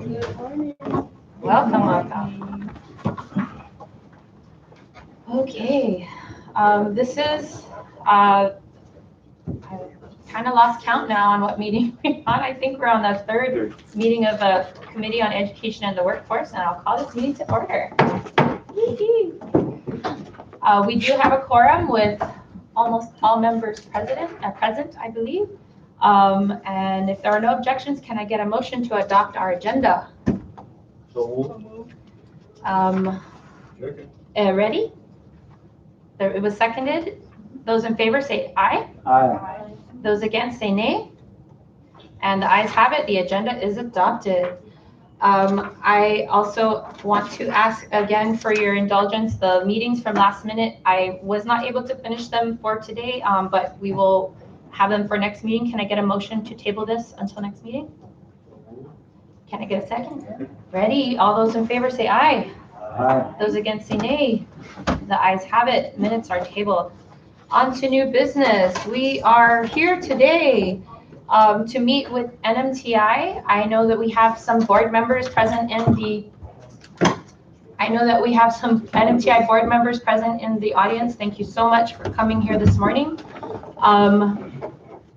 Welcome, welcome. Okay, this is, I kind of lost count now on what meeting we're on. I think we're on the third meeting of the Committee on Education and the Workforce, and I'll call this meeting to order. We do have a quorum with almost all members present, I believe. And if there are no objections, can I get a motion to adopt our agenda? Ready? It was seconded. Those in favor say aye. Aye. Those against say nay. And the ayes have it. The agenda is adopted. I also want to ask again for your indulgence. The meetings from last minute, I was not able to finish them for today, but we will have them for next meeting. Can I get a motion to table this until next meeting? Can I get a second? Ready? All those in favor say aye. Aye. Those against say nay. The ayes have it. Minutes are tabled. On to new business. We are here today to meet with NMTI. I know that we have some board members present in the NMTI board members present in the audience. Thank you so much for coming here this morning.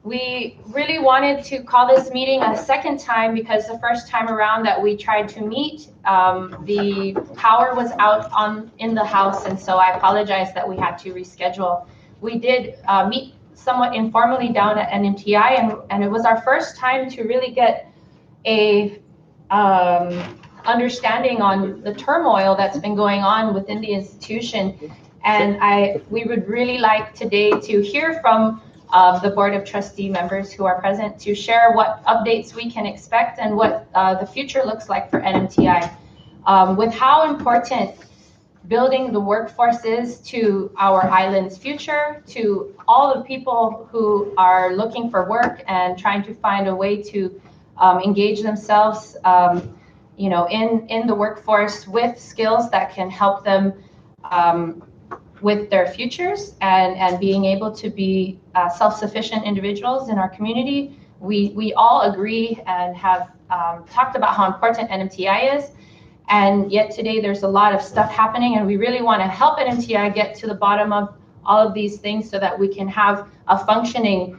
We really wanted to call this meeting a second time because the first time around that we tried to meet, the power was out in the house, and so I apologize that we had to reschedule. We did meet somewhat informally down at NMTI, and it was our first time to really get a understanding on the turmoil that's been going on within the institution. And we would really like today to hear from the Board of Trustee members who are present to share what updates we can expect and what the future looks like for NMTI. With how important building the workforce is to our island's future, to all the people who are looking for work and trying to find a way to engage themselves in the workforce with skills that can help them with their futures and being able to be self-sufficient individuals in our community. We all agree and have talked about how important NMTI is, and yet today there's a lot of stuff happening, and we really want to help NMTI get to the bottom of all of these things so that we can have a functioning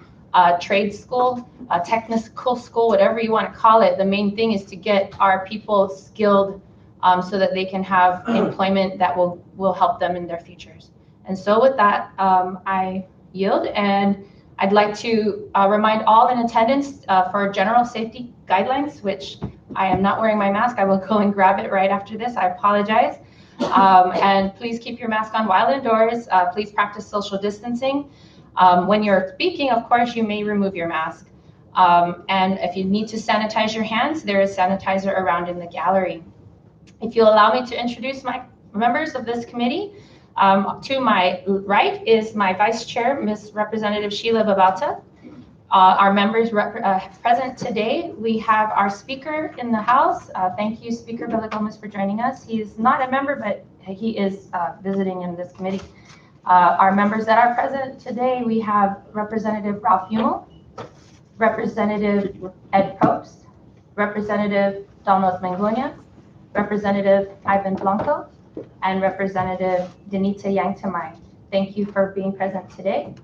trade school, a technical school, whatever you want to call it. The main thing is to get our people skilled so that they can have employment that will help them in their futures. And so with that, I yield, and I'd like to remind all in attendance for general safety guidelines, which I am not wearing my mask. I will go and grab it right after this. I apologize. And please keep your mask on while indoors. Please practice social distancing. When you're speaking, of course, you may remove your mask. And if you need to sanitize your hands, there is sanitizer around in the gallery. If you'll allow me to introduce my members of this committee, to my right is my Vice Chair, Ms. Representative Sheila Babauta. Our members present today, we have our Speaker in the House. Thank you, Speaker Villagomez, for joining us. He is not a member, but he is visiting in this committee. Our members that are present today, we have Representative Ralph Hummel, Representative Ed Probst, Representative Donald Mangonia, Representative Ivan Blanco, and Representative Denita Yang-Tamai. Thank you for being present today.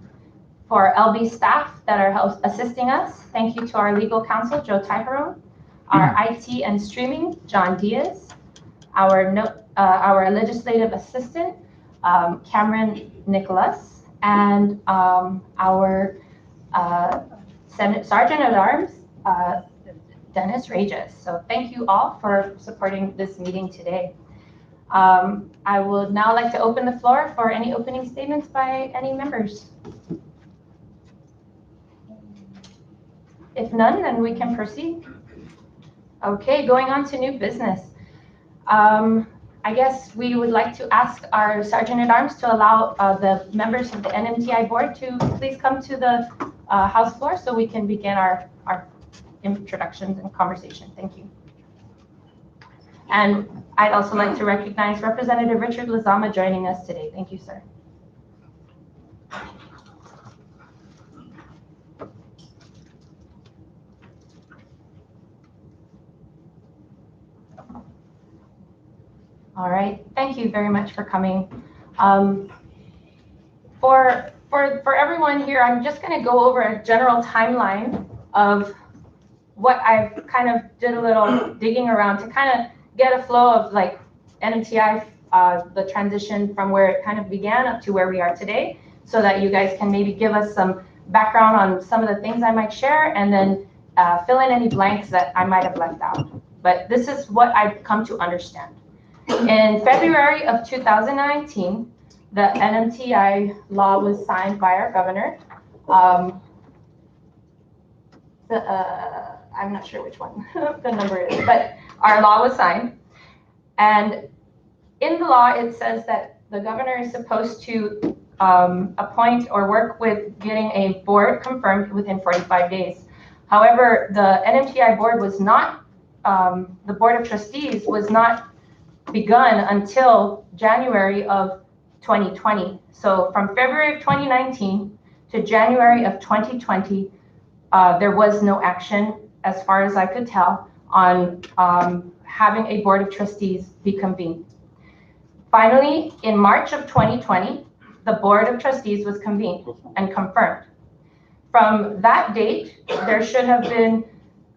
For LB staff that are assisting us, thank you to our legal counsel, Joe Typeron, our IT and streaming, John Diaz, our legislative assistant, Cameron Nicholas, and our Sergeant at Arms, Dennis Regis. So thank you all for supporting this meeting today. I would now like to open the floor for any opening statements by any members. If none, then we can proceed. Okay, going on to new business. I guess we would like to ask our Sergeant at Arms to allow the members of the NMTI board to please come to the House floor so we can begin our introductions and conversation. Thank you. And I'd also like to recognize Representative Richard Lazama joining us today. Thank you, sir. All right, thank you very much for coming. For everyone here, I'm just going to go over a general timeline of what I've kind of did a little digging around to kind of get a flow of like NMTI, the transition from where it kind of began up to where we are today, so that you guys can maybe give us some background on some of the things I might share, and then fill in any blanks that I might have left out. But this is what I've come to understand. In February of 2019, the NMTI law was signed by our governor. I'm not sure which one the number is, but our law was signed. And in the law, it says that the governor is supposed to appoint or work with getting a board confirmed within 45 days. However, the NMTI board was not, the Board of Trustees was not begun until January of 2020. So from February of 2019 to January of 2020, there was no action, as far as I could tell, on having a Board of Trustees be convened. Finally, in March of 2020, the Board of Trustees was convened and confirmed. From that date, there should have been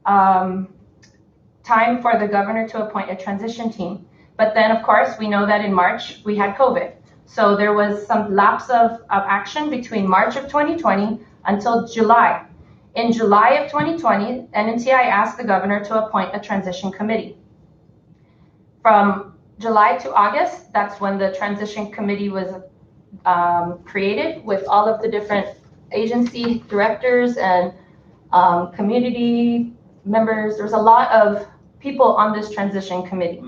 time for the governor to appoint a transition team. But then, of course, we know that in March, we had COVID. So there was some lapse of action between March of 2020 until July. In July of 2020, NMTI asked the governor to appoint a transition committee. From July to August, that's when the transition committee was created with all of the different agency directors and community members. There's a lot of people on this transition committee.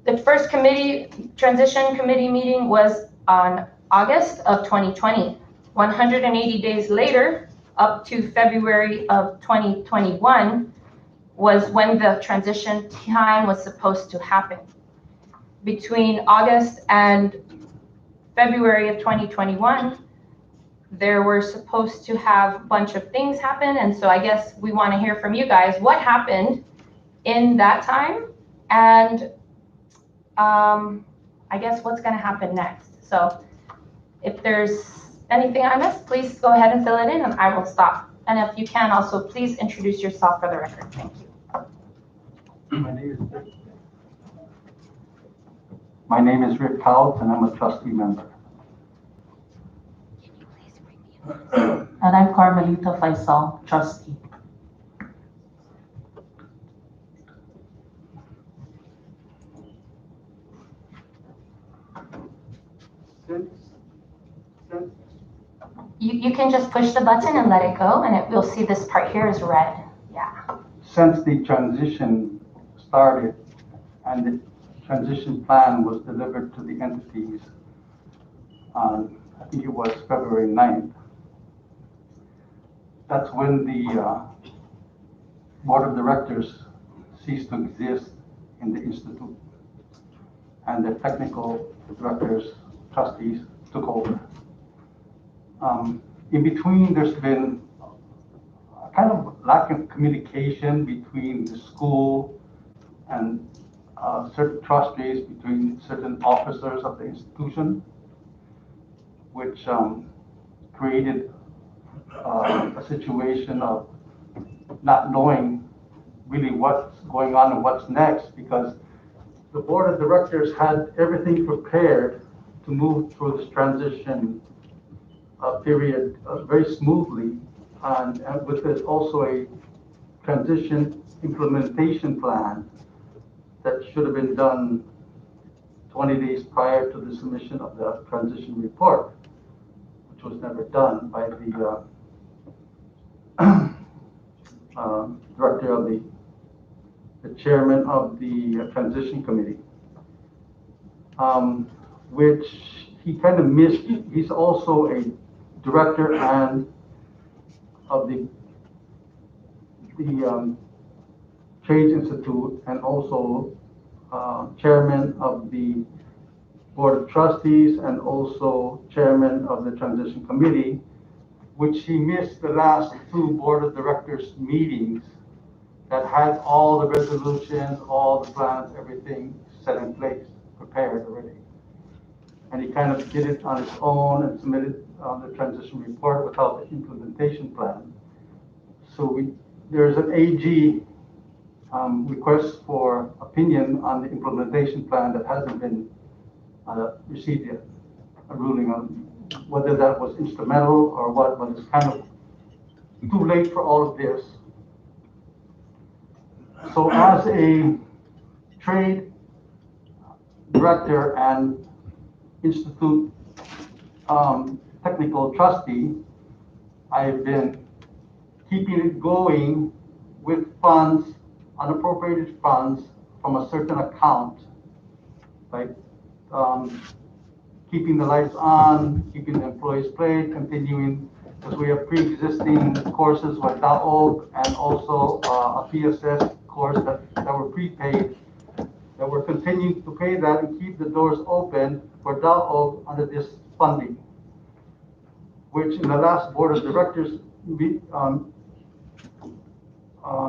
The first transition committee meeting was on August of 2020. 180 days later, up to February of 2021, was when the transition time was supposed to happen. Between August and February of 2021, there were supposed to have a bunch of things happen. And so I guess we want to hear from you guys what happened in that time, and I guess what's going to happen next. So if there's anything I missed, please go ahead and fill it in and I will stop. And if you can also, please introduce yourself for the record. Thank you. My name is Rick Cowles, and I'm a trustee member. And I'm Carmelita Faisal, trustee. You can just push the button and let it go, and we'll see this part here is red. Yeah. Since the transition started and the transition plan was delivered to the entities on, I think it was February 9th, that's when the board of directors ceased to exist in the institute, and the technical directors, trustees, took over. In between, there's been a kind of lack of communication between the school and certain trustees, between certain officers of the institution, which created a situation of not knowing really what's going on and what's next, because the board of directors had everything prepared to move through this transition period very smoothly, and with it also a transition implementation plan that should have been done 20 days prior to the submission of the transition report, which was never done by the director of the chairman of the transition committee, which he kind of missed. He's also a director and of the Trades Institute, and also chairman of the Board of Trustees, and also chairman of the Transition Committee, which he missed the last two Board of Directors meetings that had all the resolutions, all the plans, everything set in place. prepared already. And he kind of did it on his own and submitted the transition report without the implementation plan. So there's an AG request for opinion on the implementation plan that hasn't been received yet, a ruling on whether that was instrumental or what, but it's kind of too late for all of this. So as a trade director and institute technical trustee, I've been keeping it going with funds, unappropriated funds from a certain account, like keeping the lights on, keeping the employees paid, continuing, because we have pre-existing courses with DAOG and also a PSS course that were prepaid, that we're continuing to pay that and keep the doors open for DAOG under this funding, which in the last board of directors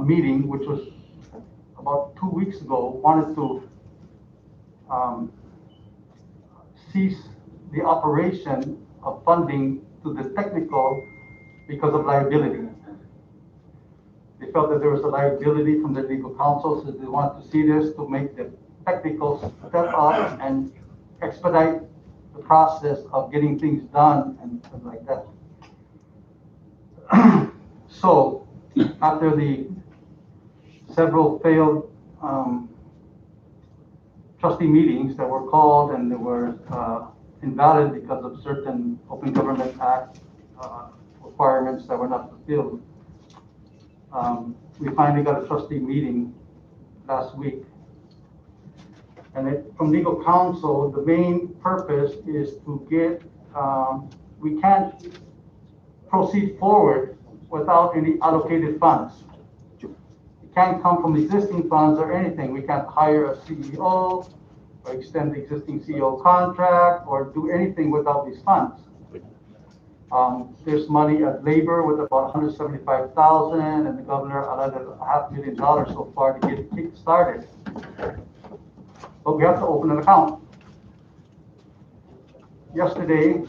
meeting, which was about 2 weeks ago, wanted to cease the operation of funding to the technical because of liability. They felt that there was a liability from the legal counsel, so they wanted to see this to make the technical step up and expedite the process of getting things done and stuff like that. So after the several failed trustee meetings that were called and they were invalid because of certain Open Government Act requirements that were not fulfilled, we finally got a trustee meeting last week. And from legal counsel, the main purpose is to get, we can't proceed forward without any allocated funds. It can't come from existing funds or anything. We can't hire a CEO or extend the existing CEO contract or do anything without these funds. There's money at labor with about $175,000, and the governor allotted $500,000 so far to get it kick started. But we have to open an account. Yesterday,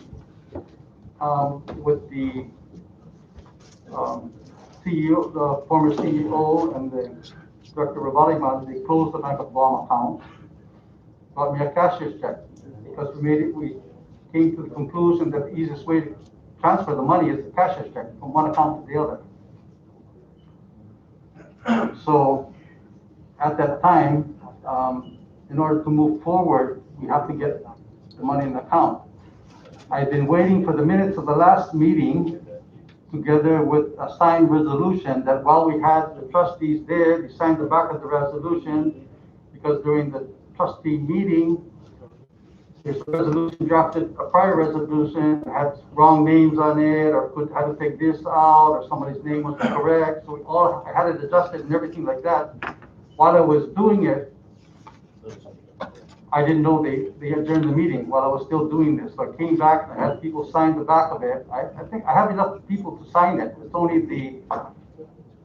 with the CEO, the former CEO, and the Director Ravaliman, they closed the Bank of Guam account, brought me a cashier's check because we came to the conclusion that the easiest way to transfer the money is the cashier's check from one account to the other. So at that time, in order to move forward, we have to get the money in the account. I've been waiting for the minutes of the last meeting together with a signed resolution that while we had the trustees there, they signed the back of the resolution because during the trustee meeting, there's a resolution drafted, a prior resolution had wrong names on it or had to take this out or somebody's name was incorrect. So I had it adjusted and everything like that. While I was doing it, I didn't know they adjourned the meeting while I was still doing this. So I came back and I had people sign the back of it. I think I have enough people to sign it. It's only the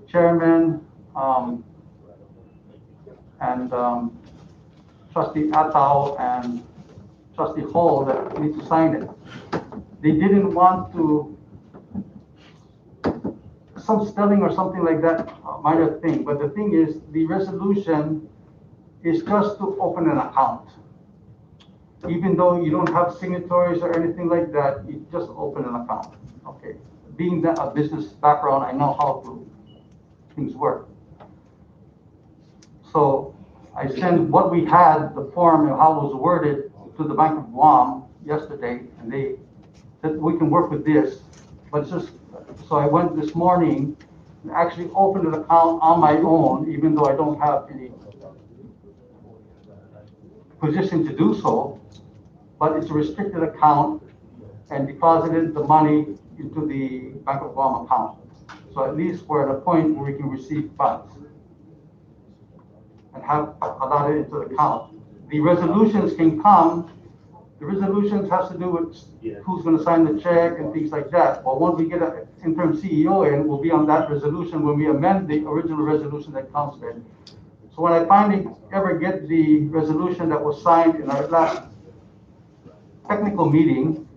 chairman and Trustee Atao and Trustee Hall that need to sign it. They didn't want to, some spelling or something like that, minor thing. But the thing is, the resolution is just to open an account. Even though you don't have signatories or anything like that, you just open an account. Okay. Being that a business background, I know how things work. So I sent what we had, the form and how it was worded, to the Bank of Guam yesterday, and they said we can work with this. But it's just, so I went this morning and actually opened an account on my own, even though I don't have any position to do so, but it's a restricted account and deposited the money into the Bank of Guam account. So at least we're at a point where we can receive funds and have allotted into the account. The resolutions can come, the resolutions has to do with who's going to sign the check and things like that. Well, once we get an interim CEO in, we'll be on that resolution when we amend the original resolution that comes in. So when I finally ever get the resolution that was signed in our last technical meeting,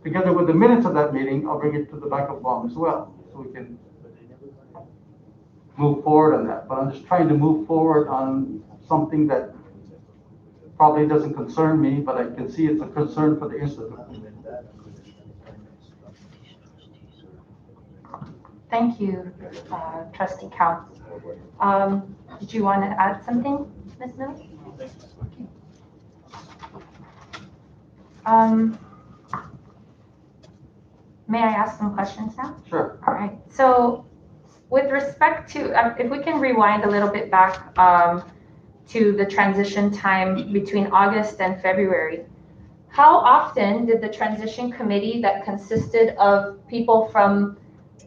together with the minutes of that meeting, I'll bring it to the Bank of Guam as well, so we can move forward on that. But I'm just trying to move forward on something that probably doesn't concern me, but I can see it's a concern for the institute. Thank you, Trustee Counts. Did you want to add something, Ms. Mills? May I ask some questions now? Sure. All right. So with respect to, if we can rewind a little bit back to the transition time between August and February, how often did the transition committee that consisted of people from,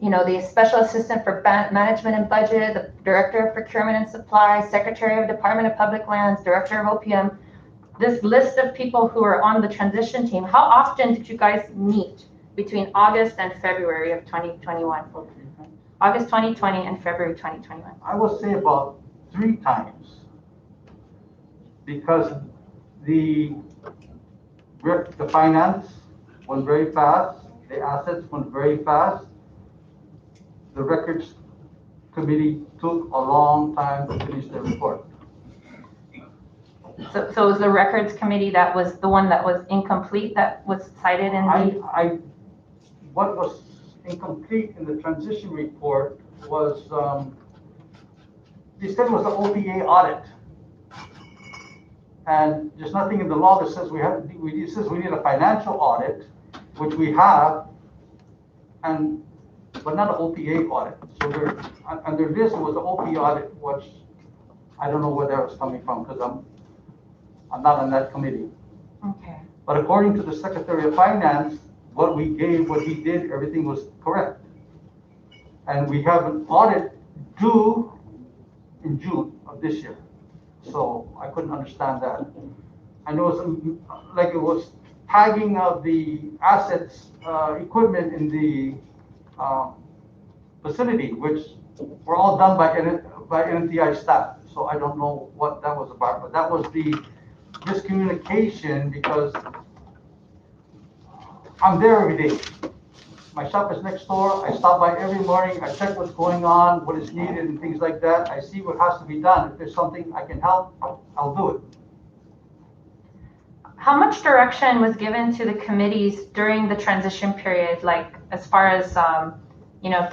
the Special Assistant for Management and Budget, the Director of Procurement and Supply, Secretary of Department of Public Lands, Director of OPM, this list of people who are on the transition team, how often did you guys meet between August and February of 2021? August 2020 and February 2021. I would say about 3 times, because the finance went very fast, the assets went very fast, the records committee took a long time to finish their report. So it was the records committee that was the one that was incomplete that was cited in the. What was incomplete in the transition report was, they said it was the OPA audit. And there's nothing in the law that says it says we need a financial audit, which we have, but not an OPA audit. So under this, it was the OPA audit, which I don't know where that was coming from, because I'm not on that committee. Okay. But according to the Secretary of Finance, what we gave, what he did, everything was correct. And we have an audit due in June of this year. So I couldn't understand that. I know it was tagging of the assets, equipment in the facility, which were all done by NNTI staff. So I don't know what that was about, but that was the miscommunication, because I'm there every day. My shop is next door. I stop by every morning. I check what's going on, what is needed, and things like that. I see what has to be done. If there's something I can help, I'll do it. How much direction was given to the committees during the transition period, like as far as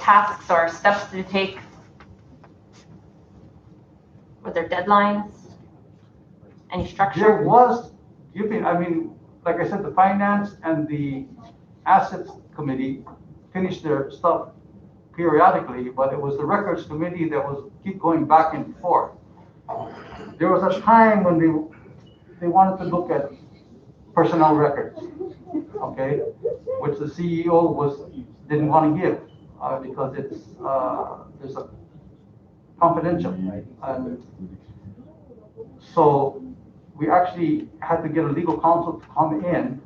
tasks or steps to take? Were there deadlines? Any structure? There was giving. Like I said, the finance and the assets committee finished their stuff periodically, but it was the records committee that was keep going back and forth. There was a time when they wanted to look at personnel records, okay, which the CEO didn't want to give because there's a confidential, and so we actually had to get a legal counsel to come in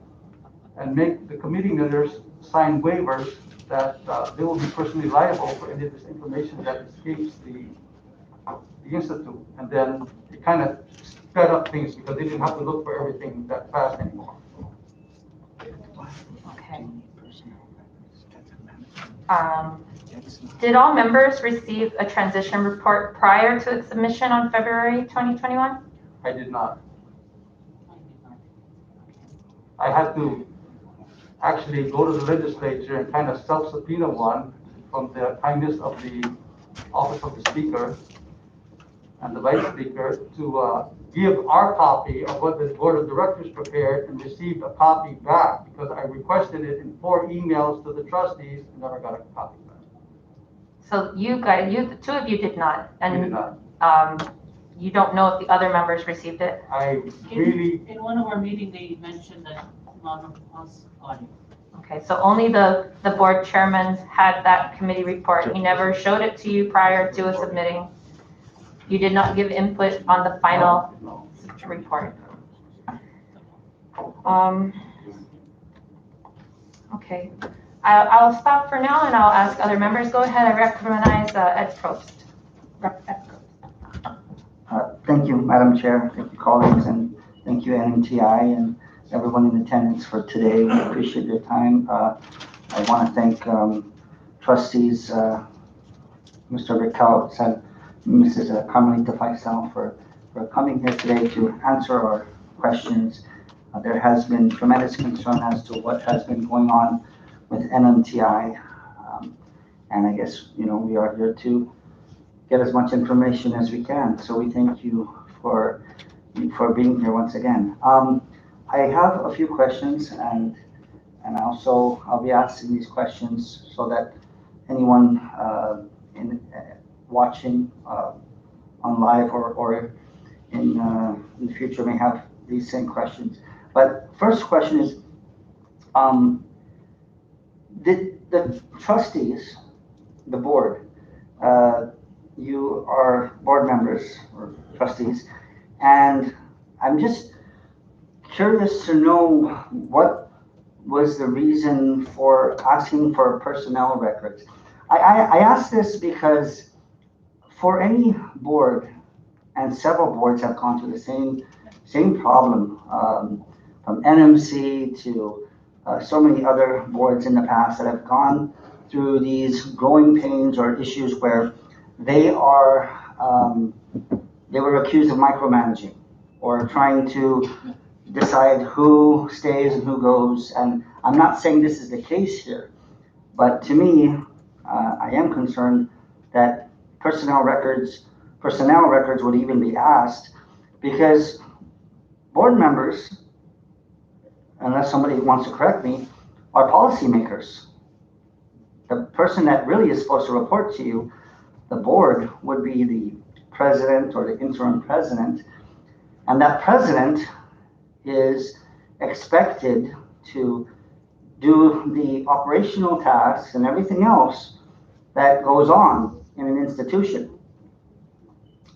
and make the committee members sign waivers that they will be personally liable for any of this information that escapes the institute. And then it kind of sped up things because they didn't have to look for everything that fast anymore. Okay. Did all members receive a transition report prior to its submission on February 2021? I did not. I had to actually go to the legislature and kind of self-subpoena one from the kindness of the office of the speaker and the vice speaker to give our copy of what the board of directors prepared, and received a copy back because I requested it in 4 emails to the trustees and never got a copy back. So you guys, the two of you did not, and We did not. You don't know if the other members received it? In one of our meetings, they mentioned that none of us got it. Okay, so only the board chairman had that committee report. He never showed it to you prior to submitting. You did not give input on the final report. Okay, I'll stop for now and I'll ask other members. Go ahead, I recognize Ed Probst. Rep. Ed Probst. Thank you, Madam Chair. Thank you, colleagues, and thank you, NMTI, and everyone in attendance for today. We appreciate your time. I want to thank trustees, Mr. Rickelt and Mrs. Carmelita Faisal for coming here today to answer our questions. There has been tremendous concern as to what has been going on with NMTI. And I guess, we are here to get as much information as we can. So we thank you for being here once again. I have a few questions, and also I'll be asking these questions so that anyone watching on live or in the future may have these same questions. But first question is, did the trustees, the board, you are board members or trustees, and I'm just curious to know what was the reason for asking for personnel records. I ask this because for any board, and several boards have gone through the same problem, from NMC to so many other boards in the past that have gone through these growing pains or issues where they were accused of micromanaging or trying to decide who stays and who goes. And I'm not saying this is the case here, but to me, I am concerned that personnel records would even be asked, because board members, unless somebody wants to correct me, are policymakers. The person that really is supposed to report to you, the board, would be the president or the interim president. And that president is expected to do the operational tasks and everything else that goes on in an institution.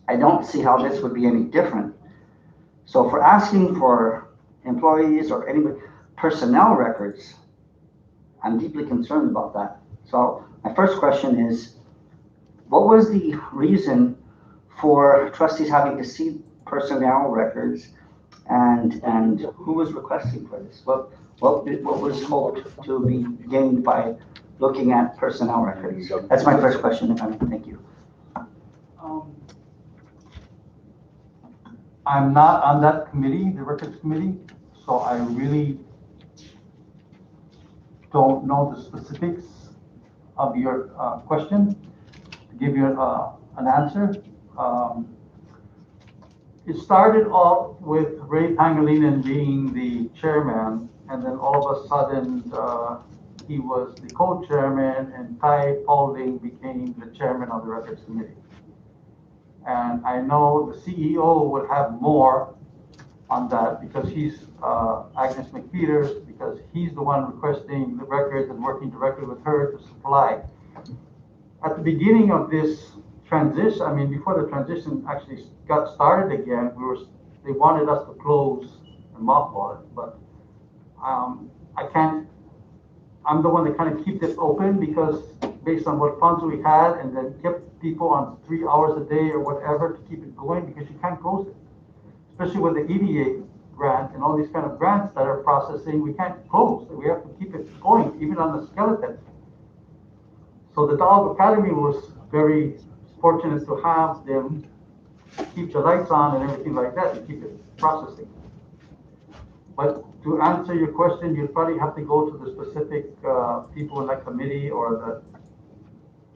I don't see how this would be any different. So for asking for employees or anybody personnel records, I'm deeply concerned about that. So my first question is, what was the reason for trustees having to see personnel records, and who was requesting for this? What was hoped to be gained by looking at personnel records? That's my first question, if I may. Thank you. I'm not on that committee, the records committee, so I really don't know the specifics of your question to give you an answer. It started off with Ray Pangilinan being the chairman, and then all of a sudden he was the co-chairman, and Ty Paulding became the chairman of the records committee. And I know the CEO would have more on that because he's Agnes McPeters, because he's the one requesting the records and working directly with her to supply. At the beginning of this transition, I mean, before the transition actually got started again, they wanted us to close and mothball it, but I can't. I'm the one that kind of keep this open, because based on what funds we had, and then kept people on 3 hours a day or whatever to keep it going, because you can't close it. Especially with the EDA grant and all these kind of grants that are processing, we can't close. We have to keep it going, even on the skeleton. So the Dog Academy was very fortunate to have them keep the lights on and everything like that to keep it processing. But to answer your question, you probably have to go to the specific people in that committee or the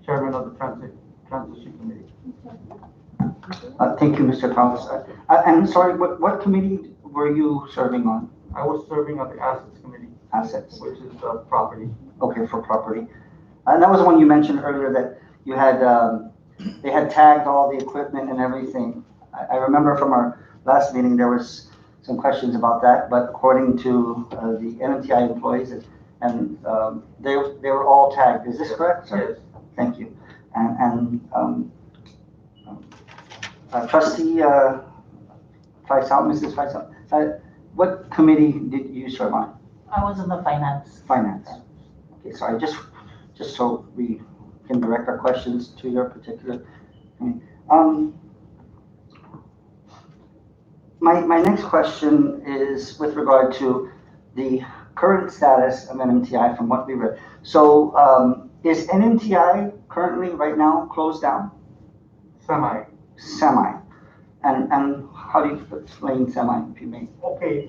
chairman of the transition committee. Thank you, Mr. Thomas. I'm sorry, what committee were you serving on? I was serving on the assets committee. Assets. Which is property. Okay, for property. And that was the one you mentioned earlier, that you had, they had tagged all the equipment and everything. I remember from our last meeting, there was some questions about that, but according to the NMTI employees, and they were all tagged. Is this correct, sir? Yes. Thank you. And Trustee Faisal, Mrs. Faisal, what committee did you serve on? I was in the finance. Finance. Okay, so I just so we can direct our questions to your particular committee. my next question is with regard to the current status of NMTI from what we read. So, is NMTI currently right now closed down? Semi. Semi. And how do you explain semi, if you may? Okay,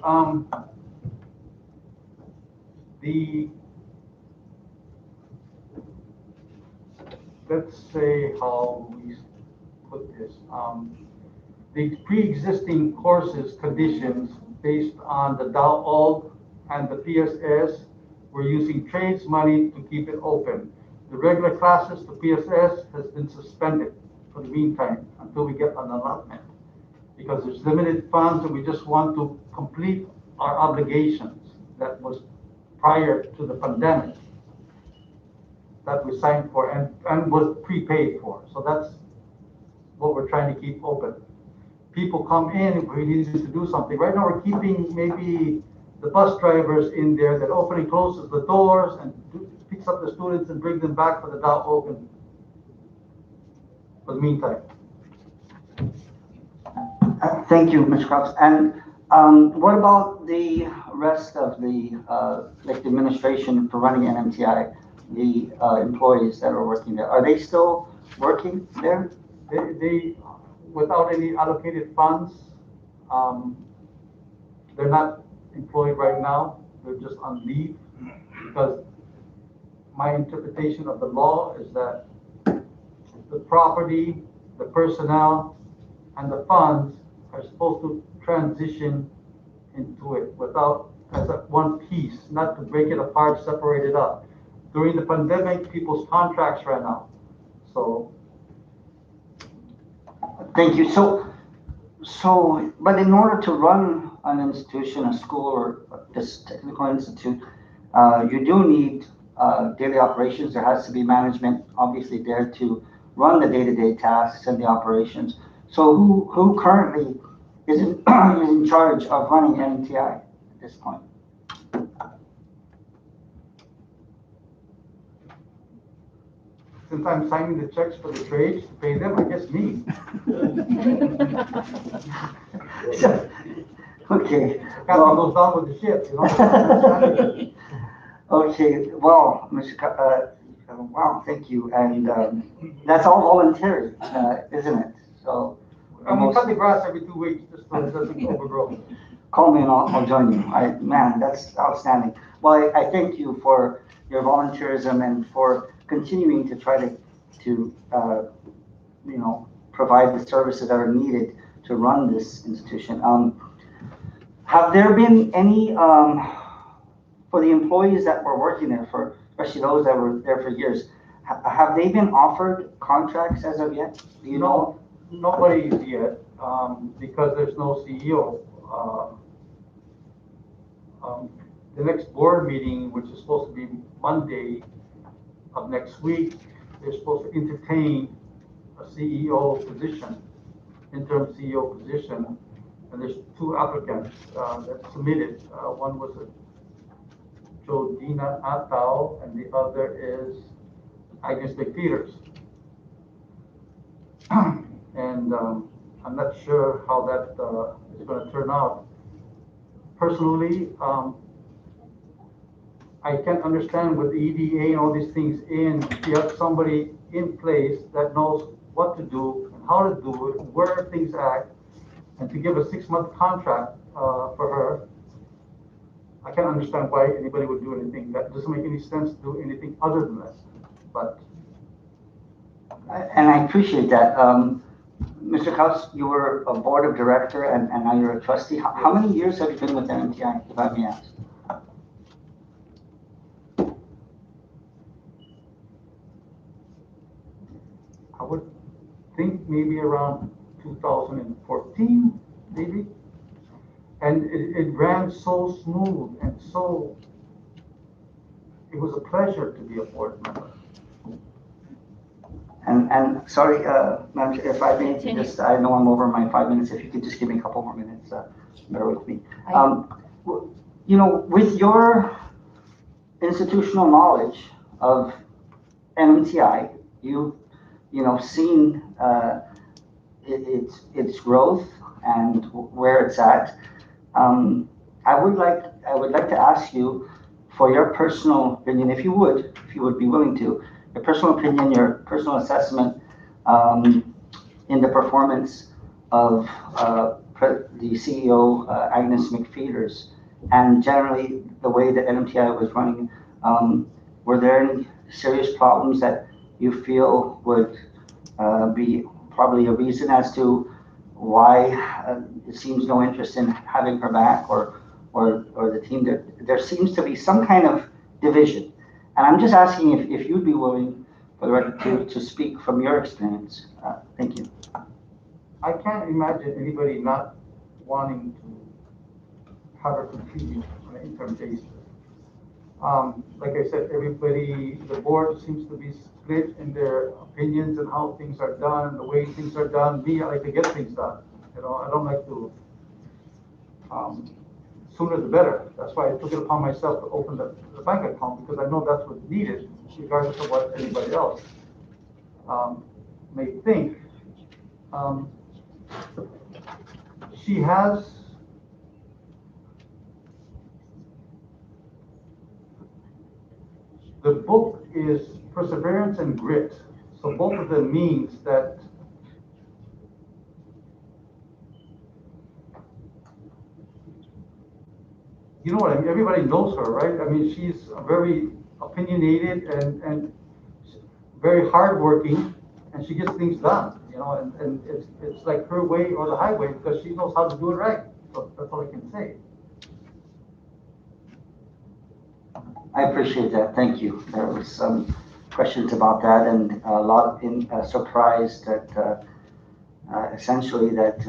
the, let's say how we put this, the pre-existing courses conditions based on the DAO and the PSS, we're using trades money to keep it open. The regular classes, the PSS has been suspended for the meantime until we get an allotment, because there's limited funds and we just want to complete our obligations that was prior to the pandemic that we signed for and was prepaid for. So that's what we're trying to keep open. People come in if we need to do something. Right now we're keeping maybe the bus drivers in there that open and closes the doors and picks up the students and brings them back for the DAO open for the meantime. Thank you, Mr. Cox. And what about the rest of the like the administration for running NMTI, the employees that are working there? Are they still working there? They without any allocated funds, they're not employed right now. They're just on leave, because my interpretation of the law is that the property, the personnel, and the funds are supposed to transition into it without, as a one piece, not to break it apart, separate it up. During the pandemic, people's contracts ran out. So. Thank you. So, but in order to run an institution, a school, or this technical institute, you do need daily operations. There has to be management, obviously, there to run the day-to-day tasks and the operations. So who currently is in charge of running NMTI at this point? Since I'm signing the checks for the trades to pay them, I guess me. Okay. Captain goes down with the ship, you know. Okay, well, Mr. Wow, thank you. And that's all voluntary, isn't it? So. And we cut the grass every 2 weeks just so it doesn't overgrow. Call me and I'll join you. Man, that's outstanding. Well, I thank you for your volunteerism and for continuing to try to provide the services that are needed to run this institution. Have there been any for the employees that were working there, for especially those that were there for years, have they been offered contracts as of yet? Do you know? Nobody yet, because there's no CEO. The next board meeting, which is supposed to be Monday of next week, they're supposed to entertain a CEO position, interim CEO position, and there's 2 applicants that submitted. One was a Jodina Atao, and the other is Agnes McPeters. And I'm not sure how that is going to turn out. Personally, I can't understand with the EDA and all these things in, if you have somebody in place that knows what to do and how to do it, where things act, and to give a 6-month contract for her, I can't understand why anybody would do anything. That doesn't make any sense to do anything other than that. But. And I appreciate that. Mr. Kaus, you were a board of director and now you're a trustee. How many years have you been with NMTI, if I may ask? I would think maybe around 2014, maybe. And it ran so smooth and so, it was a pleasure to be a board member. And sorry, ma'am, if I may Continue. just, I know I'm over my 5 minutes. If you could just give me a couple more minutes, bear with me. With your institutional knowledge of NMTI, you've seen its growth and where it's at. I would like to ask you for your personal opinion, if you would be willing to, your personal opinion, your personal assessment in the performance of the CEO, Agnes McPheeters, and generally the way that NMTI was running. Were there any serious problems that you feel would be probably a reason as to why it seems no interest in having her back, or the team? There seems to be some kind of division. And I'm just asking if you'd be willing, for the record, to speak from your experience. Thank you. I can't imagine anybody not wanting to have her continue on an interim basis. Like I said, the board seems to be split in their opinions on how things are done, the way things are done. Me, I like to get things done. You know, I don't like to, sooner the better. That's why I took it upon myself to open the bank account, because I know that's what's needed, regardless of what anybody else may think. She has the book is Perseverance and Grit. So both of them means that you know what I mean? Everybody knows her, right? I mean, she's very opinionated and very hardworking, and she gets things done, you know, and it's like her way or the highway, because she knows how to do it right. So that's all I can say. I appreciate that. Thank you. There was some questions about that, and a lot in surprised that essentially that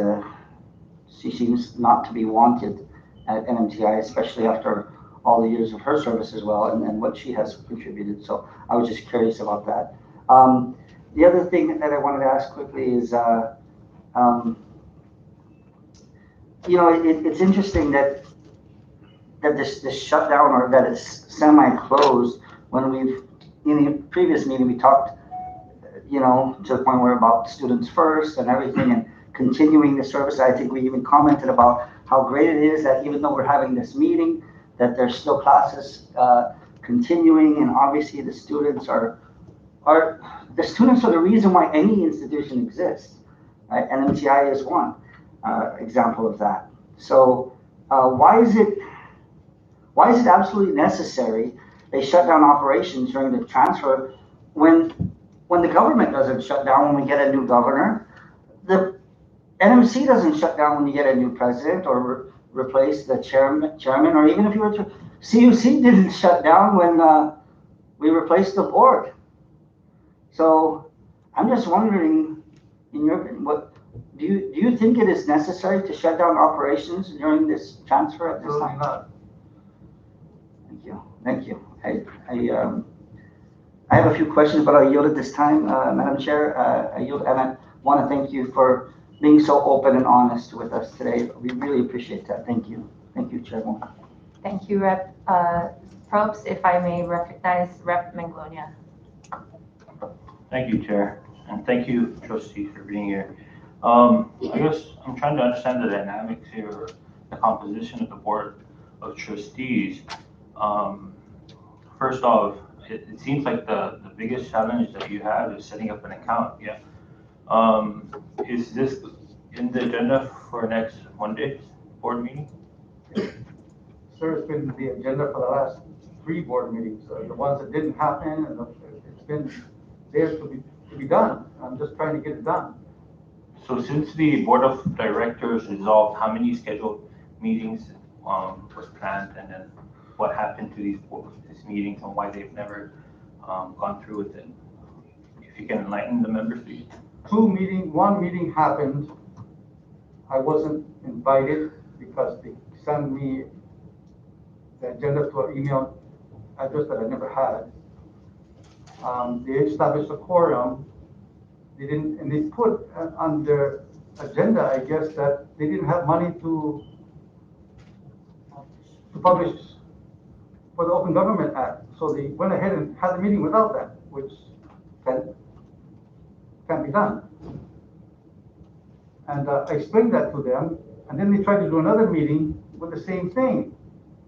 she seems not to be wanted at NMTI, especially after all the years of her service as well, and what she has contributed. So I was just curious about that. The other thing that I wanted to ask quickly is, you know, it's interesting that this shutdown, or that it's semi-closed, when we've, in the previous meeting, we talked, you know, to the point where about students first and everything, and continuing the service. I think we even commented about how great it is that even though we're having this meeting, that there's still classes continuing, and obviously the students are the reason why any institution exists, right? NMTI is one example of that. So why is it absolutely necessary they shut down operations during the transfer when the government doesn't shut down when we get a new governor? The NMC doesn't shut down when you get a new president or replace the chairman, or even if you were to, CUC didn't shut down when we replaced the board. So I'm just wondering, in your opinion, what do you think it is necessary to shut down operations during this transfer at this time? Absolutely not. Thank you. I have a few questions, but I'll yield at this time, Madam Chair. I yield, and I want to thank you for being so open and honest with us today. We really appreciate that. Thank you. Thank you, Chairman. Thank you, Rep. Probst, if I may recognize Rep. Manglonia. Thank you, Chair, and thank you, trustees, for being here. I guess I'm trying to understand the dynamics here, or the composition of the Board of Trustees. First off, it seems like the biggest challenge that you have is setting up an account. Yeah. Is this in the agenda for next Monday's board meeting? Sir, it's been the agenda for the last 3 board meetings, the ones that didn't happen, and it's been there to be done. I'm just trying to get it done. So since the Board of Directors resolved, how many scheduled meetings was planned, and then what happened to these meetings and why they've never gone through with it? If you can enlighten the members, please. 1 meeting happened. I wasn't invited because they sent me the agenda to an email address that I never had. They established a quorum. They didn't, and they put on their agenda, I guess, that they didn't have money to publish for the Open Government Act. So they went ahead and had the meeting without that, which can't be done. And I explained that to them, and then they tried to do another meeting with the same thing.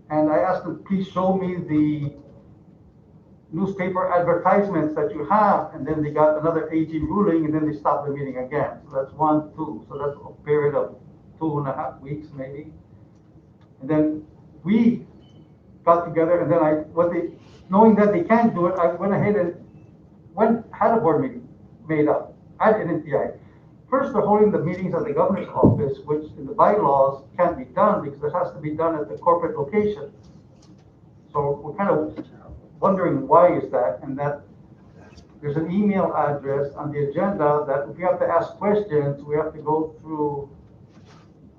And I asked them, please show me the newspaper advertisements that you have, and then they got another AG ruling, and then they stopped the meeting again. So that's 1, 2. So that's a period of 2.5 weeks, maybe. And then we got together, and then knowing that they can't do it, I went ahead and had a board meeting made up at NNTI. First, they're holding the meetings at the governor's office, which in the bylaws can't be done because it has to be done at the corporate location. So we're kind of wondering why is that, and that there's an email address on the agenda that if we have to ask questions, we have to go through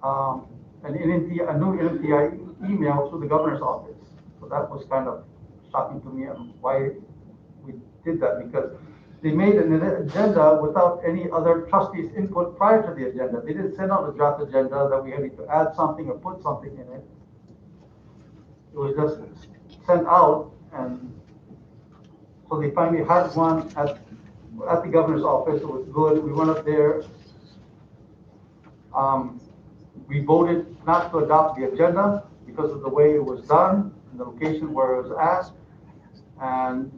a new NNTI email through the governor's office. So that was kind of shocking to me and why we did that, because they made an agenda without any other trustees' input prior to the agenda. They didn't send out a draft agenda that we had to add something or put something in it. It was just sent out, and so they finally had one at the governor's office. It was good. We went up there. We voted not to adopt the agenda because of the way it was done and the location where it was at, and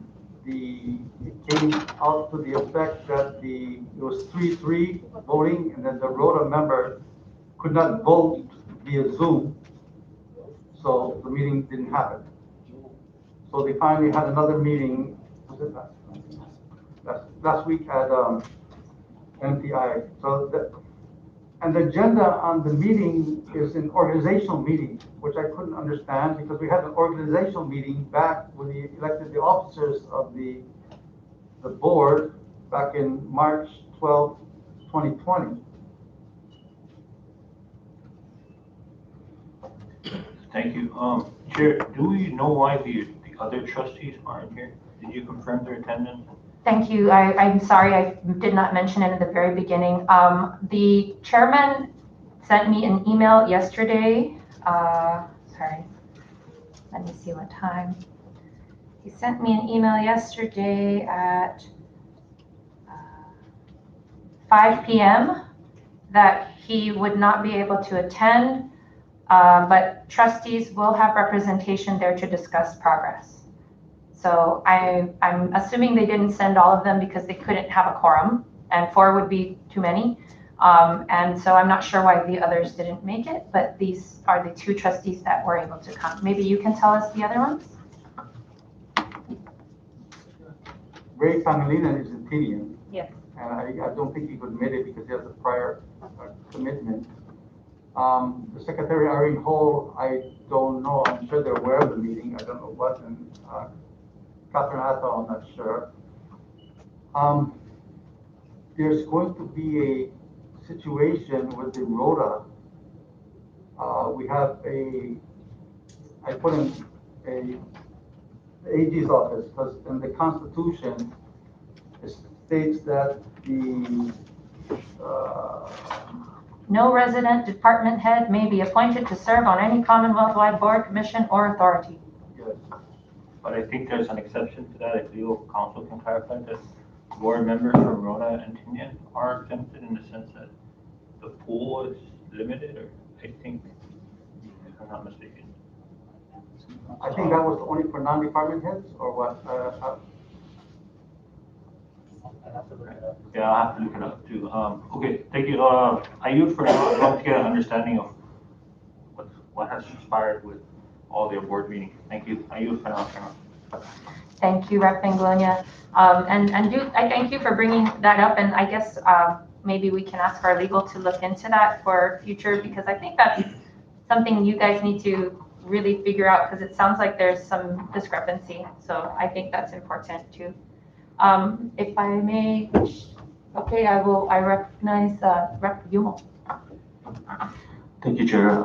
it came out to the effect that it was 3-3 voting, and then the Rota member could not vote via Zoom, so the meeting didn't happen. So they finally had another meeting, was it last week at MTI. And the agenda on the meeting is an organizational meeting, which I couldn't understand because we had an organizational meeting back when we elected the officers of the board back in March 12, 2020. Thank you. Chair, do we know why the other trustees aren't here? Did you confirm their attendance? Thank you. I'm sorry, I did not mention it at the very beginning. The chairman sent me an email yesterday. Sorry, let me see what time. He sent me an email yesterday at 5 p.m. that he would not be able to attend, but trustees will have representation there to discuss progress. So I'm assuming they didn't send all of them because they couldn't have a quorum, and 4 would be too many. And so I'm not sure why the others didn't make it, but these are the 2 trustees that were able to come. Maybe you can tell us the other ones? Ray Pangilinan is a Tinian. Yes. And I don't think he could admit it because he has a prior commitment. The Secretary, Irene Hall, I don't know. I'm sure they're aware of the meeting. I don't know what. And Catherine Atto, I'm not sure. There's going to be a situation with the Rota. We have I put in the AG's office because in the Constitution it states that No resident department head may be appointed to serve on any Commonwealth-wide board, commission, or authority. yes. But I think there's an exception to that. If legal counsel can clarify that board members from Rona and Tinian are exempted in the sense that the pool is limited, or I think, if I'm not mistaken. I think that was only for non-department heads or what? Yeah, I'll have to look it up too. Okay, thank you. Ayud, for now, I'd love to get an understanding of what has transpired with all their board meetings. Thank you. Ayud, for now. Thank you, Rep. Panglonia. I thank you for bringing that up, and I guess maybe we can ask our legal to look into that for future, because I think that's something you guys need to really figure out, because it sounds like there's some discrepancy. So I think that's important too. If I may, okay, I recognize Rep. Yumo. Thank you, Chair.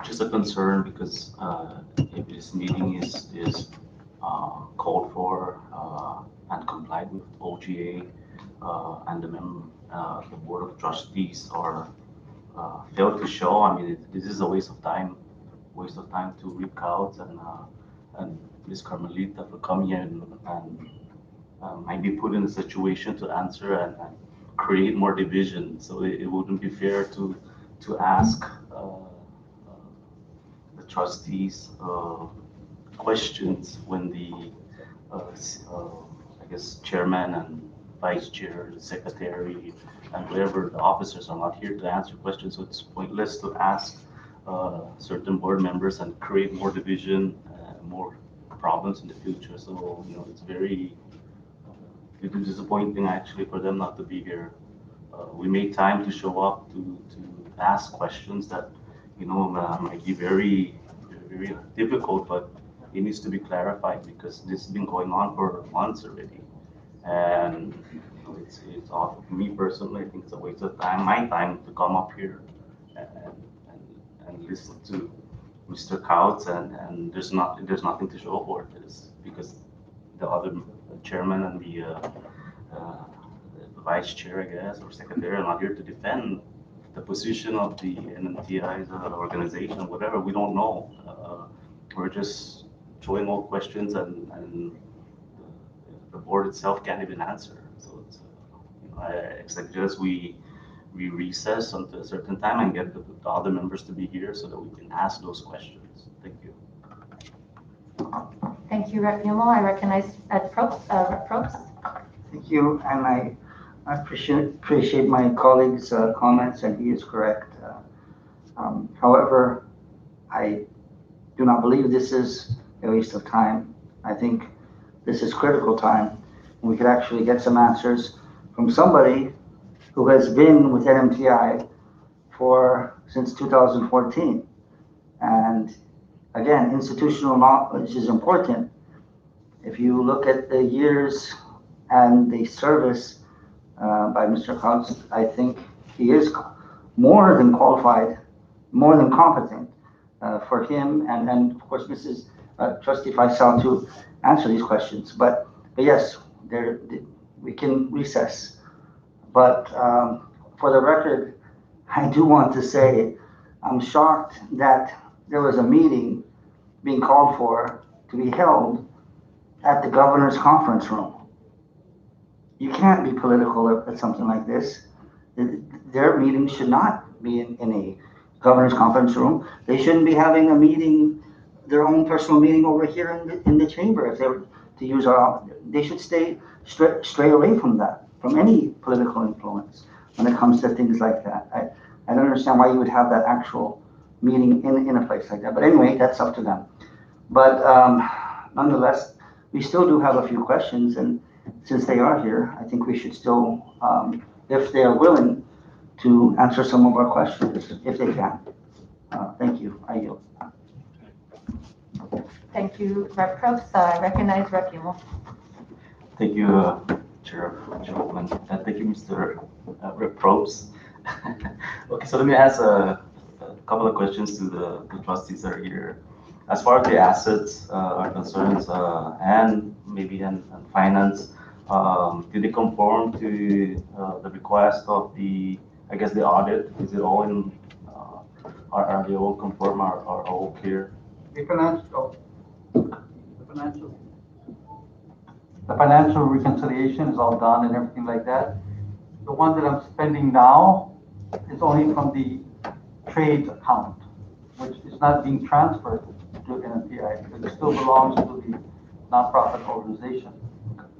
Just a concern because if this meeting is called for and complied with OGA and the Board of Trustees are failed to show, I mean, this is a waste of time to recount and Ms. Carmelita for coming here and might be put in a situation to answer and create more division. So it wouldn't be fair to ask the trustees questions when the I guess chairman and vice chair, secretary, and whatever the officers are not here to answer questions. So it's pointless to ask certain board members and create more division, more problems in the future. So it's very disappointing actually for them not to be here. We made time to show up to ask questions that might be very very difficult, but it needs to be clarified because this has been going on for months already. And it's all, me personally, I think it's a waste of time, my time, to come up here and listen to Mr. Couts, and there's nothing to show for it. It's because the other chairman and the vice chair, I guess, or secretary are not here to defend the position of the NMTI's organization, whatever. We don't know. We're just throwing all questions, and the board itself can't even answer. So it's, I suggest we recess until a certain time and get the other members to be here so that we can ask those questions. Thank you. Thank you, Rep. Newell. I recognize Rep. Probst. Thank you, and I appreciate my colleague's comments, and he is correct. However, I do not believe this is a waste of time. I think this is critical time. We could actually get some answers from somebody who has been with NMTI since 2014. And again, institutional knowledge is important. If you look at the years and the service by Mr. Couts, I think he is more than qualified, more than competent for him, and of course, Mrs. Trustee Faisal to answer these questions. But yes, we can recess. But for the record, I do want to say I'm shocked that there was a meeting being called for to be held at the governor's conference room. You can't be political at something like this. Their meeting should not be in a governor's conference room. They shouldn't be having a meeting, their own personal meeting over here in the chamber if they were to use our office. They should stay straight away from that, from any political influence when it comes to things like that. I don't understand why you would have that actual meeting in a place like that. But anyway, that's up to them. But nonetheless, we still do have a few questions, and since they are here, I think we should still, if they are willing, to answer some of our questions, if they can. Thank you. I yield. Thank you, Rep. Probst. I recognize Rep. Newell. Thank you, Chair Chapman. Thank you, Mr. Rep. Probst. Okay, so let me ask a couple of questions to the trustees that are here. As far as the assets are concerned, and maybe in finance, do they conform to the request of the audit? Is it all in? Are they all conform? Are all clear? The financial reconciliation is all done and everything like that. The one that I'm spending now is only from the trade account, which is not being transferred to NMTI because it still belongs to the nonprofit organization.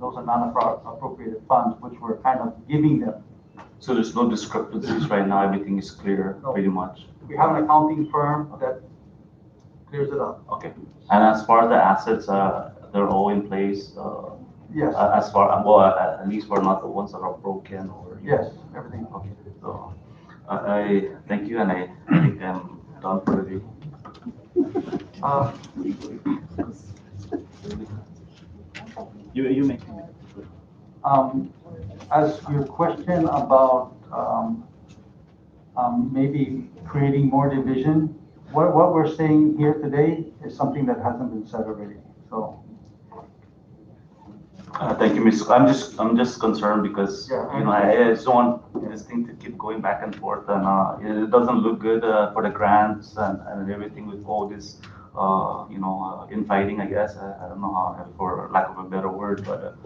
Those are non-appropriated funds, which we're kind of giving them. So there's no discrepancies right now. Everything is clear, pretty much. We have an accounting firm that clears it up. Okay. And as far as the assets, they're all in place. Yes. As far, well, at least for not the ones that are broken or. Yes, everything. Okay. So I thank you, and I think I'm done for the day. You make. As your question about maybe creating more division, what we're saying here today is something that hasn't been said already. So. Thank you, Ms. I'm just concerned because I just don't want this thing to keep going back and forth, and it doesn't look good for the grants and everything with all this infighting. I guess I don't know how, for lack of a better word, but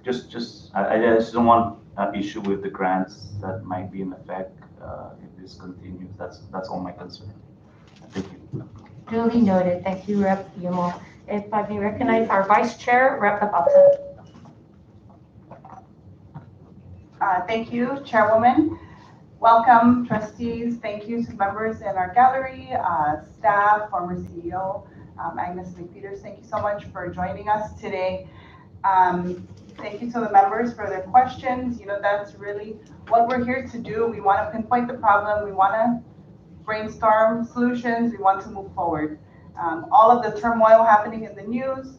I just don't want an issue with the grants that might be in effect if this continues. That's all my concern. Thank you. Duly noted. Thank you, Rep. Yumo. If I may recognize our Vice Chair, Rep. Zapata. Thank you, Chairwoman. Welcome, trustees. Thank you to members in our gallery, staff, former CEO, Agnes McPeters. Thank you so much for joining us today. Thank you to the members for their questions. You know, that's really what we're here to do. We want to pinpoint the problem. We want to brainstorm solutions. We want to move forward. All of the turmoil happening in the news,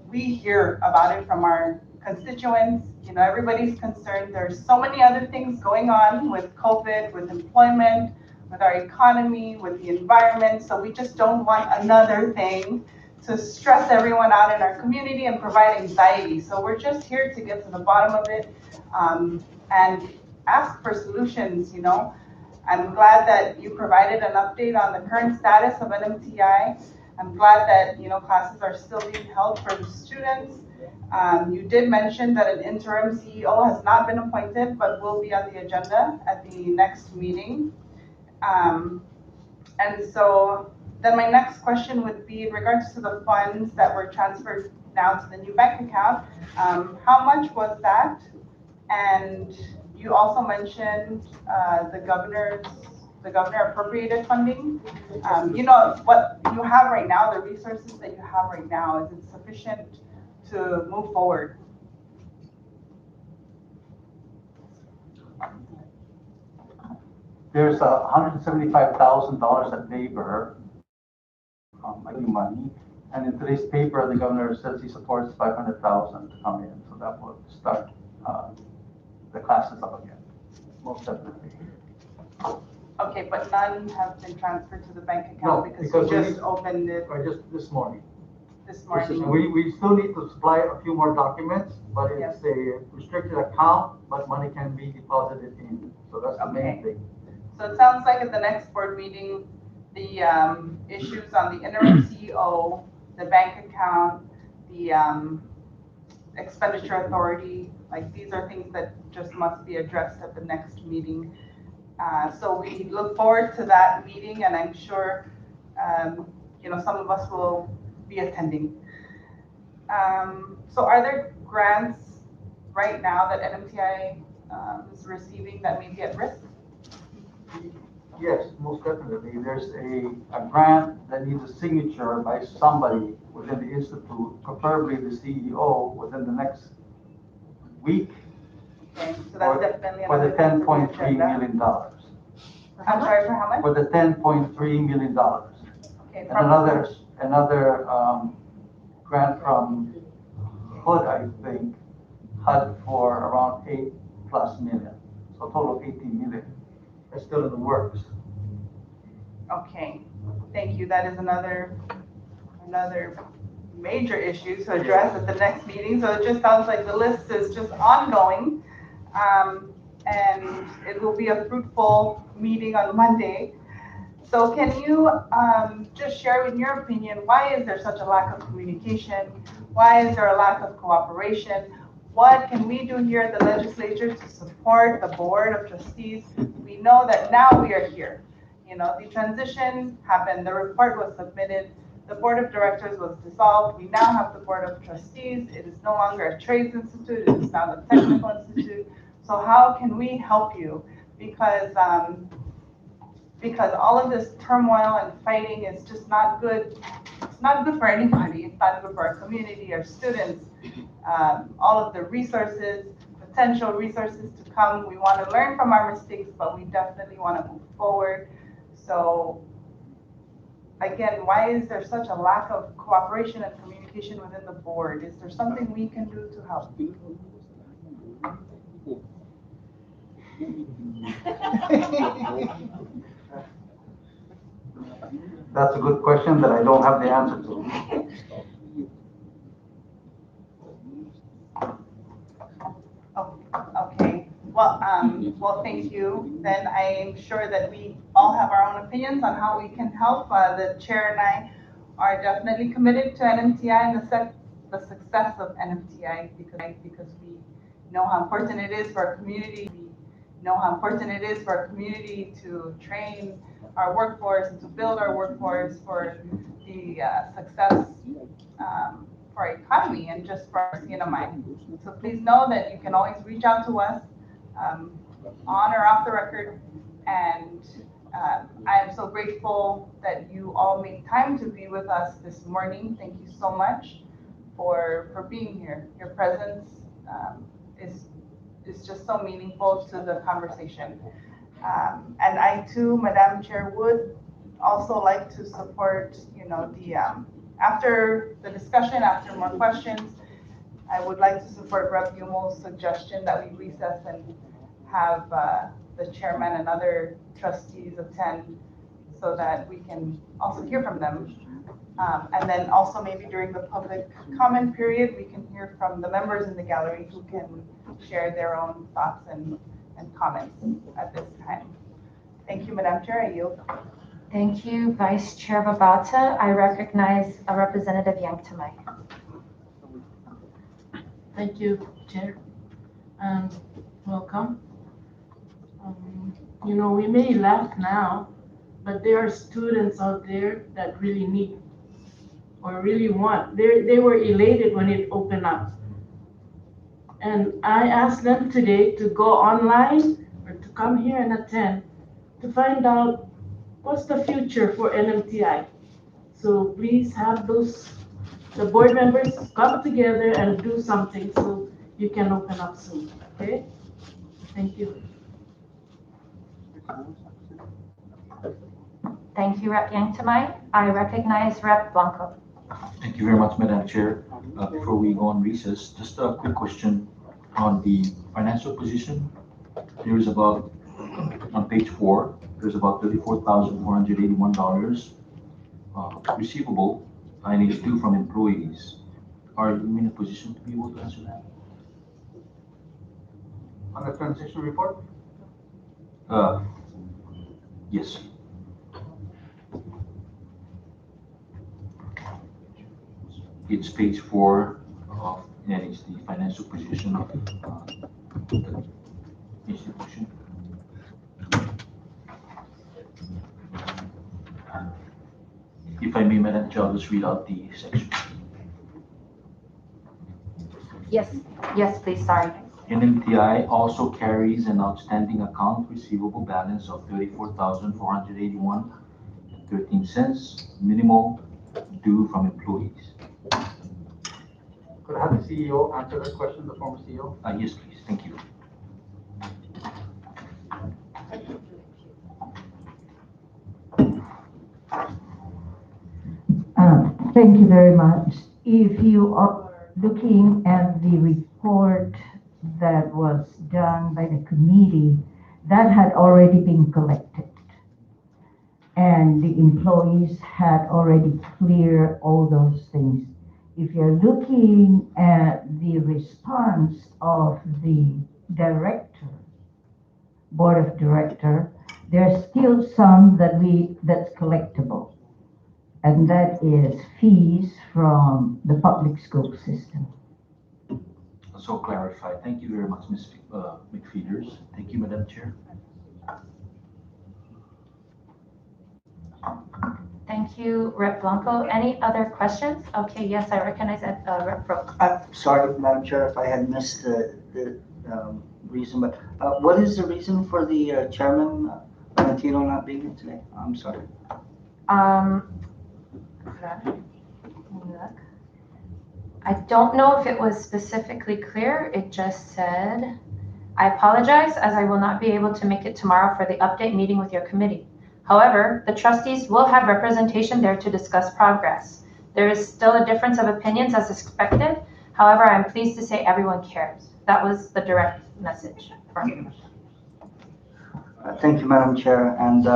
we hear about it from our constituents. You know, everybody's concerned. There's so many other things going on with COVID, with employment, with our economy, with the environment. So we just don't want another thing to stress everyone out in our community and provide anxiety. So we're just here to get to the bottom of it and ask for solutions. You know, I'm glad that you provided an update on the current status of NMTI. I'm glad that, you know, classes are still being held for the students. You did mention that an interim CEO has not been appointed, but will be on the agenda at the next meeting. And so then my next question would be in regards to the funds that were transferred now to the new bank account. How much was that? And you also mentioned the governor appropriated funding. You know, what you have right now, the resources that you have right now, is it sufficient to move forward? There's $175,000 at labor, money, and in today's paper, the governor says he supports $500,000 to come in, so that will start the classes up again, most definitely. Okay, but none have been transferred to the bank No, account because because you we just opened it Just this morning. this morning. We still need to supply a few more documents, but it's a restricted account, but money can be deposited in, so that's the main thing. So it sounds like at the next board meeting, the issues on the interim CEO, the bank account, the expenditure authority, like these are things that just must be addressed at the next meeting. So we look forward to that meeting, and I'm sure, you know, some of us will be attending. So are there grants right now that NMTI is receiving that may be at risk? Yes, most definitely. There's a grant that needs a signature by somebody within the institute, preferably the CEO, within the next week. Okay, so that's definitely for the another thing on $10.3 million. I'm sorry, for how much? For the $10.3 million. Okay, And another grant from HUD, I think, HUD for around $8+ million. So a total of $18 million. That's still in the works. Okay, thank you. That is another major issue to address at the next meeting. So it just sounds like the list is just ongoing. And it will be a fruitful meeting on Monday. So can you just share in your opinion, why is there such a lack of communication? Why is there a lack of cooperation? What can we do here at the legislature to support the board of trustees? We know that now we are here. You know, the transition happened, the report was submitted, the board of directors was dissolved. We now have the board of trustees. It is no longer a trades institute, it is now a technical institute. So how can we help you? Because all of this turmoil and fighting is just not good. It's not good for anybody. It's not good for our community, our students, all of the resources, potential resources to come. We want to learn from our mistakes, but we definitely want to move forward. So again, why is there such a lack of cooperation and communication within the board? Is there something we can do to help? That's a good question that I don't have the answer to. Okay. Well, thank you. Then I'm sure that we all have our own opinions on how we can help. The chair and I are definitely committed to NMTI in the the success of NMTI because we know how important it is for our community. We know how important it is for our community to train our workforce and to build our workforce for the success for our economy and just for our CNMI. So please know that you can always reach out to us on or off the record. And I am so grateful that you all made time to be with us this morning. Thank you so much for being here. Your presence is just so meaningful to the conversation. And I too, Madam Chair, would also like to support, the after the discussion, after more questions, I would like to support Rep. Yumo's suggestion that we recess and have the chairman and other trustees attend so that we can also hear from them. And then also maybe during the public comment period, we can hear from the members in the gallery who can share their own thoughts and comments at this time. Thank you, Madam Chair. I yield. Thank you, Vice Chair Babauta. I recognize Representative Yanktamai. Thank you, Chair, and welcome. We may laugh now, but there are students out there that really need or really want. They were elated when it opened up. And I asked them today to go online or to come here and attend to find out what's the future for NMTI. So please have the board members come together and do something so you can open up soon, okay? Thank you. Thank you, Rep. Yanktamai. I recognize Rep. Blanco. Thank you very much, Madam Chair. Before we go on recess, just a quick question on the financial position. There is about, on page 4, there's about $34,481 receivable, and it's due from employees. Are you in a position to be able to answer that? On the transition report? Yes. It's page 4 and it's the financial position of the institution. If I may, Madam Chair, I'll just read out the section. Yes, please, sorry. NMTI also carries an outstanding account receivable balance of $34,481.13, minimal due from employees. Could I have the CEO answer that question, the former CEO? Yes, please. Thank you. Thank you very much. If you are looking at the report that was done by the committee, that had already been collected. And the employees had already cleared all those things. If you're looking at the response of the director, board of director, there's still some that's collectible. And that is fees from the public school system. So clarified. Thank you very much, Ms. McFeeters. Thank you, Madam Chair. Thank you, Rep. Blanco. Any other questions? Okay, yes, I recognize that, Rep. Brooke. Sorry, Madam Chair, if I had missed the reason, but what is the reason for the chairman, Valentino, not being here today? I'm sorry. I don't know if it was specifically clear. It just said, I apologize as I will not be able to make it tomorrow for the update meeting with your committee. However, the trustees will have representation there to discuss progress. There is still a difference of opinions as expected. However, I'm pleased to say everyone cares. That was the direct message from me. Thank you, Madam Chair. And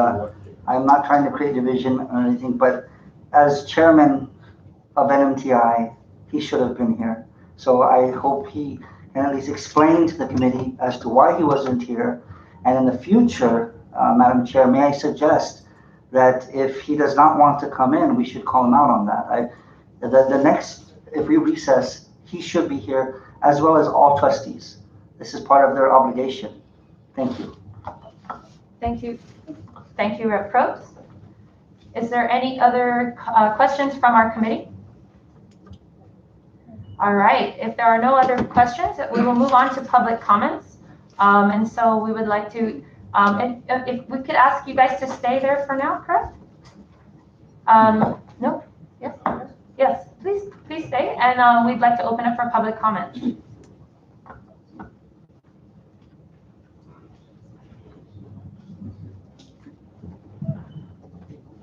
I'm not trying to create division or anything, but as chairman of NMTI, he should have been here. So I hope he can at least explain to the committee as to why he wasn't here. And in the future, Madam Chair, may I suggest that if he does not want to come in, we should call him out on that. The next if we recess, he should be here, as well as all trustees. This is part of their obligation. Thank you. Thank you. Thank you, Rep. Probst. Is there any other questions from our committee? All right, if there are no other questions, we will move on to public comments. And so we would like to, if we could ask you guys to stay there for now, correct? No? Yes? Yes, please stay. And we'd like to open up for public comment.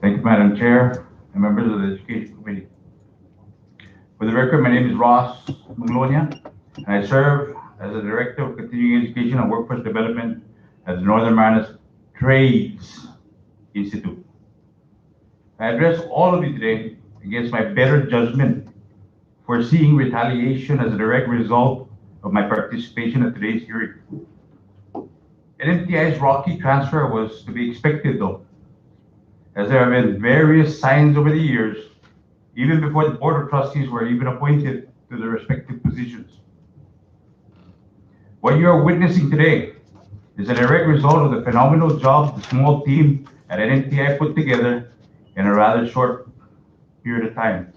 Thank you, Madam Chair and members of the Education Committee. For the record, my name is Ross Maglonia, and I serve as the Director of Continuing Education and Workforce Development at the Northern Marinas Trades Institute. I address all of you today against my better judgment, foreseeing retaliation as a direct result of my participation at today's hearing. NMTI's rocky transfer was to be expected, though, as there have been various signs over the years, even before the Board of Trustees were even appointed to their respective positions. What you are witnessing today is a direct result of the phenomenal job the small team at NMTI put together in a rather short period of time.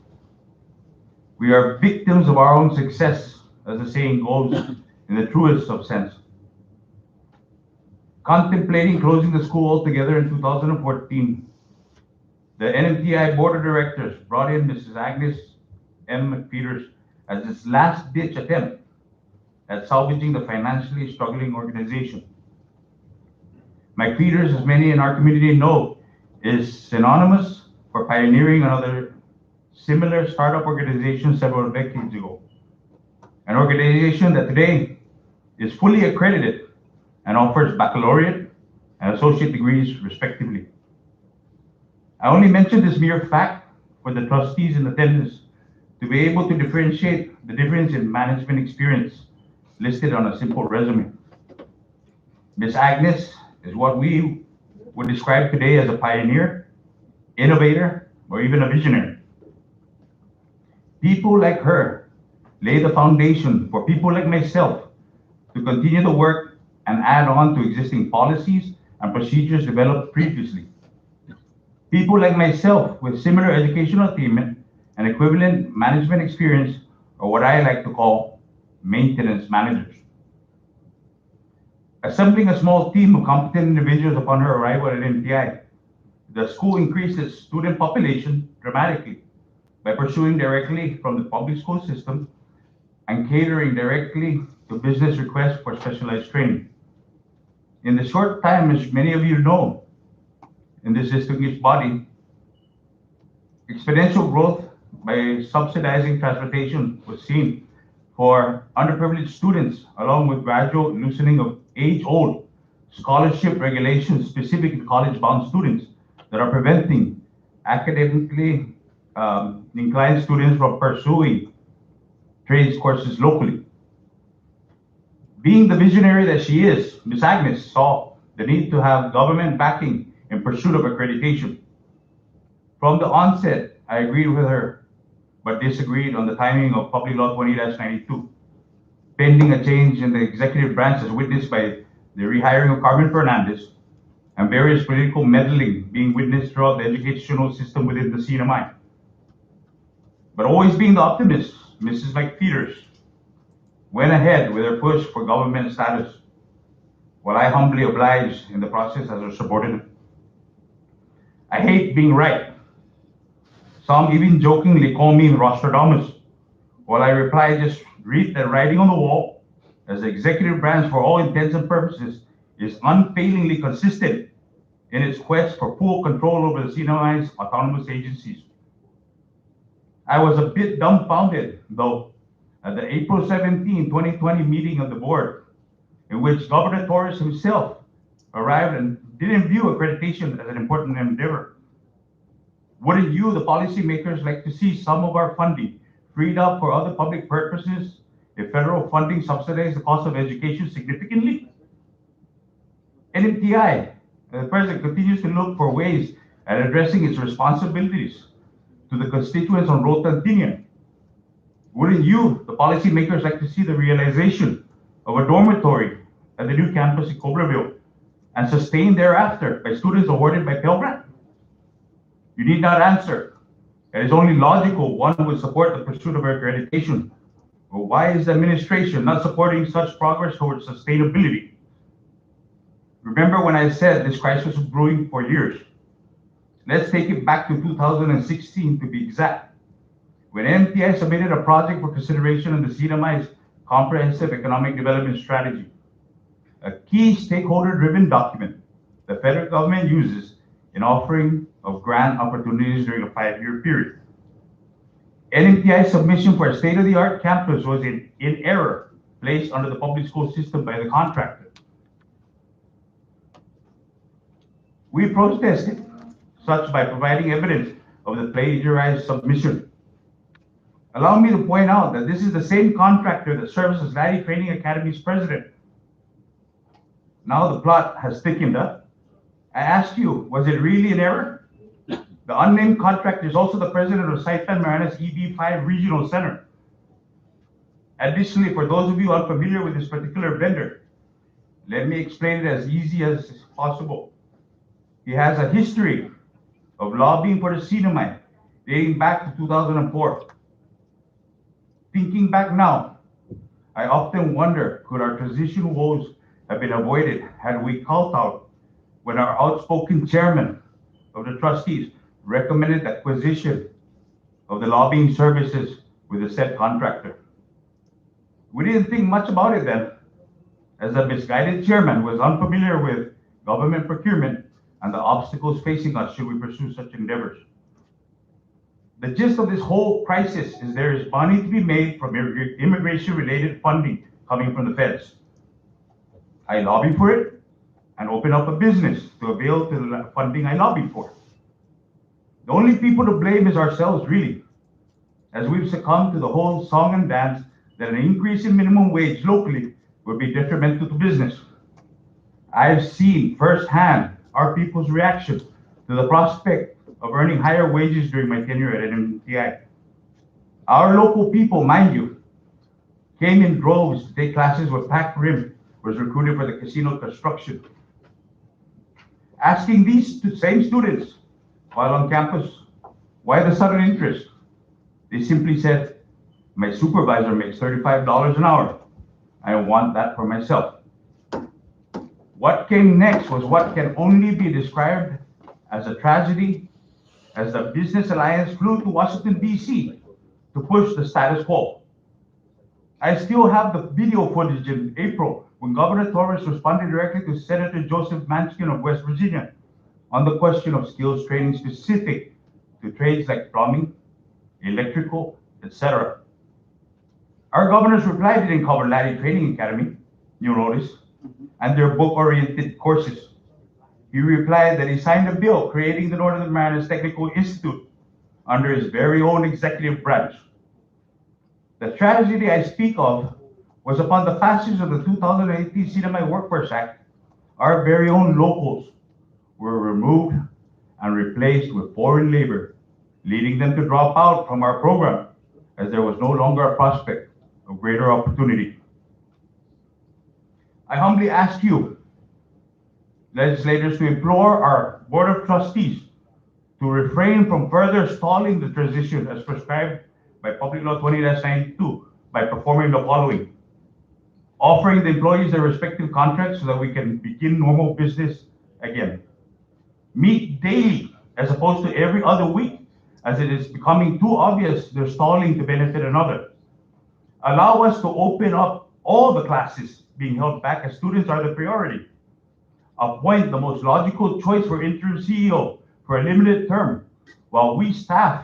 We are victims of our own success, as the saying goes, in the truest of sense. Contemplating closing the school altogether in 2014, the NMTI Board of Directors brought in Mrs. Agnes M. McPeters as its last-ditch attempt at salvaging the financially struggling organization. McPeters, as many in our community know, is synonymous for pioneering another similar startup organization several decades ago. An organization that today is fully accredited and offers baccalaureate and associate degrees respectively. I only mention this mere fact for the trustees in attendance to be able to differentiate the difference in management experience listed on a simple resume. Ms. Agnes is what we would describe today as a pioneer, innovator, or even a visionary. People like her lay the foundation for people like myself to continue the work and add on to existing policies and procedures developed previously. People like myself with similar educational attainment and equivalent management experience are what I like to call maintenance managers. Assembling a small team of competent individuals upon her arrival at NMTI, the school increased its student population dramatically by pursuing directly from the public school system and catering directly to business requests for specialized training. In the short time, as many of you know, in this distinguished body, exponential growth by subsidizing transportation was seen for underprivileged students, along with gradual loosening of age-old scholarship regulations specific to college-bound students that are preventing academically inclined students from pursuing trades courses locally. Being the visionary that she is, Ms. Agnes saw the need to have government backing in pursuit of accreditation. From the onset, I agreed with her, but disagreed on the timing of Public Law 20-92, pending a change in the executive branch as witnessed by the rehiring of Carmen Fernandez and various political meddling being witnessed throughout the educational system within the CNMI. But always being the optimist, Mrs. McPeters went ahead with her push for government status, while I humbly obliged in the process as her subordinate. I hate being right. Some even jokingly call me Rostradamus, while I reply just read the writing on the wall, as the executive branch for all intents and purposes is unfailingly consistent in its quest for full control over the CNMI's autonomous agencies. I was a bit dumbfounded, though, at the April 17, 2020 meeting of the board, in which Governor Torres himself arrived and didn't view accreditation as an important endeavor. Wouldn't you, the policymakers, like to see some of our funding freed up for other public purposes if federal funding subsidized the cost of education significantly? NMTI, the president, continues to look for ways at addressing its responsibilities to the constituents on Rota and Tinian. Wouldn't you, the policymakers, like to see the realization of a dormitory at the new campus in Cobreville and sustained thereafter by students awarded by Pell Grant? You need not answer. It is only logical one would support the pursuit of accreditation. But why is the administration not supporting such progress towards sustainability? Remember when I said this crisis was brewing for years? Let's take it back to 2016 to be exact, when MTI submitted a project for consideration in the CNMI's Comprehensive Economic Development Strategy, a key stakeholder-driven document the federal government uses in offering of grant opportunities during a 5-year period. NMTI's submission for a state-of-the-art campus was in error, placed under the public school system by the contractor. We protested such by providing evidence of the plagiarized submission. Allow me to point out that this is the same contractor that serves as Laddie Training Academy's president. Now the plot has thickened up. I ask you, was it really an error? The unnamed contractor is also the president of Saipan Marinas EB5 Regional Center. Additionally, for those of you unfamiliar with this particular vendor, let me explain it as easy as possible. He has a history of lobbying for the CNMI dating back to 2004. Thinking back now, I often wonder, could our transition woes have been avoided had we called out when our outspoken chairman of the trustees recommended the acquisition of the lobbying services with the said contractor? We didn't think much about it then, as the misguided chairman was unfamiliar with government procurement and the obstacles facing us should we pursue such endeavors. The gist of this whole crisis is there is money to be made from immigration-related funding coming from the feds. I lobbied for it and opened up a business to avail to the funding I lobbied for. The only people to blame is ourselves, really, as we've succumbed to the whole song and dance that an increase in minimum wage locally would be detrimental to business. I've seen firsthand our people's reaction to the prospect of earning higher wages during my tenure at NMTI. Our local people, mind you, came in droves to take classes with Pac Rim was recruited for the casino construction. Asking these same students while on campus, why the sudden interest? They simply said, my supervisor makes $35 an hour. I want that for myself. What came next was what can only be described as a tragedy, as the Business Alliance flew to Washington, D.C. to push the status quo. I still have the video footage in April when Governor Torres responded directly to Senator Joseph Manchin of West Virginia on the question of skills training specific to trades like plumbing, electrical, etc. Our governor's reply didn't cover Laddie Training Academy, you notice, and their book-oriented courses. He replied that he signed a bill creating the Northern Marinas Technical Institute under his very own executive branch. The tragedy I speak of was upon the passage of the 2018 CNMI Workforce Act, our very own locals were removed and replaced with foreign labor, leading them to drop out from our program as there was no longer a prospect of greater opportunity. I humbly ask you, legislators, to implore our Board of Trustees to refrain from further stalling the transition as prescribed by Public Law 20-92 by performing the following: offering the employees their respective contracts so that we can begin normal business again. Meet daily as opposed to every other week, as it is becoming too obvious they're stalling to benefit another. Allow us to open up all the classes being held back as students are the priority. Appoint the most logical choice for interim CEO for a limited term, while we staff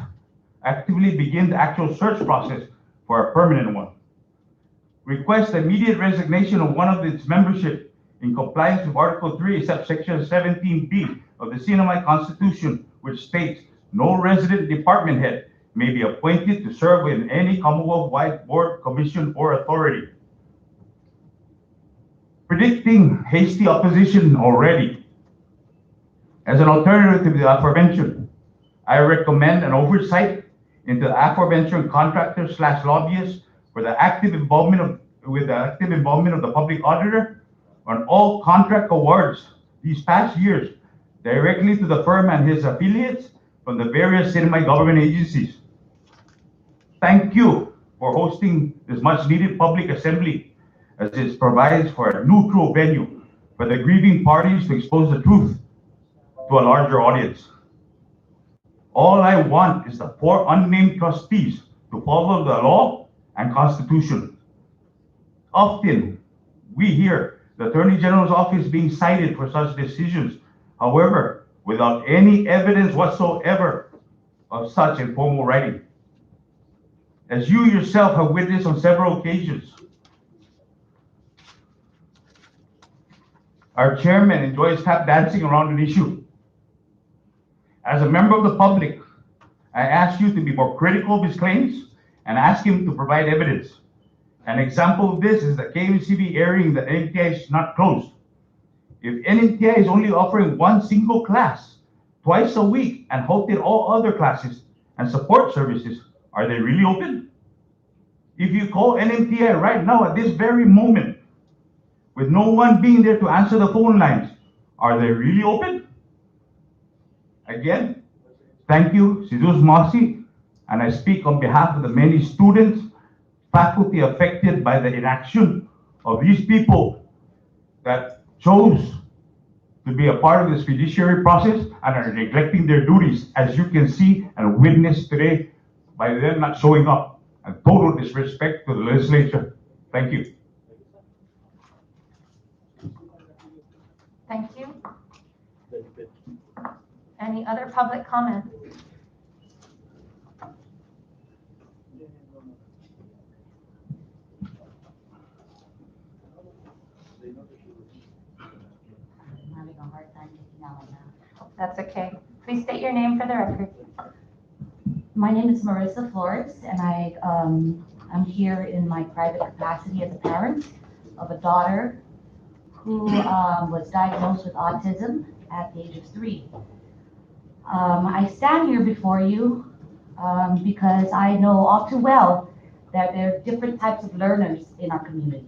actively begin the actual search process for a permanent one. Request immediate resignation of one of its membership in compliance with Article 3, subsection 17B of the CNMI Constitution, which states no resident department head may be appointed to serve in any Commonwealth-wide board, commission, or authority. Predicting hasty opposition already, as an alternative to the aforementioned, I recommend an oversight into the aforementioned contractors / lobbyists with the active involvement of the public auditor on all contract awards these past years directly to the firm and his affiliates from the various semi-government agencies. Thank you for hosting this much-needed public assembly, as it provides for a neutral venue for the grieving parties to expose the truth to a larger audience. All I want is the 4 unnamed trustees to follow the law and Constitution. Often, we hear the Attorney General's office being cited for such decisions, however, without any evidence whatsoever of such informal writing. As you yourself have witnessed on several occasions, our chairman enjoys tap dancing around an issue. As a member of the public, I ask you to be more critical of his claims and ask him to provide evidence. An example of this is the KMCB airing that NMTI is not closed. If NMTI is only offering one single class twice a week and halted all other classes and support services, are they really open? If you call NMTI right now at this very moment, with no one being there to answer the phone lines, are they really open? Again, thank you, Sidus Masi, and I speak on behalf of the many students, faculty affected by the inaction of these people that chose to be a part of this fiduciary process and are neglecting their duties, as you can see and witness today by them not showing up, and total disrespect to the legislature. Thank you. Thank you. Any other public comment? I'm having a hard time taking that one down. That's okay. Please state your name for the record. My name is Marissa Flores, and I'm here in my private capacity as a parent of a daughter who was diagnosed with autism at the age of 3. I stand here before you because I know all too well that there are different types of learners in our community.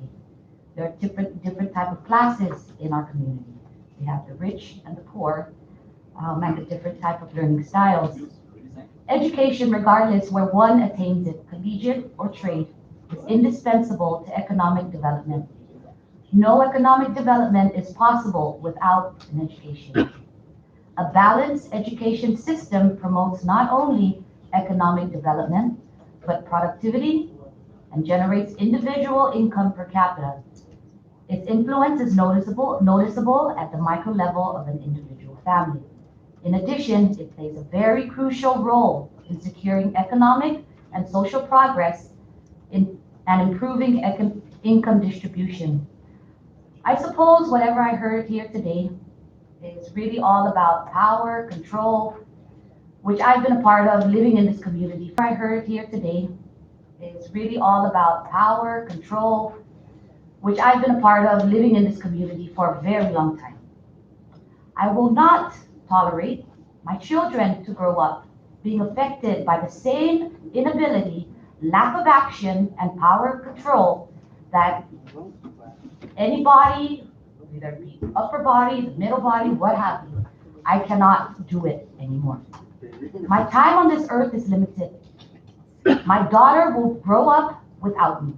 There are different type of classes in our community. We have the rich and the poor, and the different type of learning styles. Education, regardless where one attains it, collegiate or trade, is indispensable to economic development. No economic development is possible without an education. A balanced education system promotes not only economic development, but productivity and generates individual income per capita. Its influence is noticeable at the micro level of an individual family. In addition, it plays a very crucial role in securing economic and social progress and improving income distribution. I suppose whatever I heard here today is really all about power, control, which I've been a part of living in this community. What I heard here today is really all about power, control, which I've been a part of living in this community for a very long time. I will not tolerate my children to grow up being affected by the same inability, lack of action, and power control that anybody, whether it be upper body, the middle body, what have you, I cannot do it anymore. My time on this earth is limited. My daughter will grow up without me.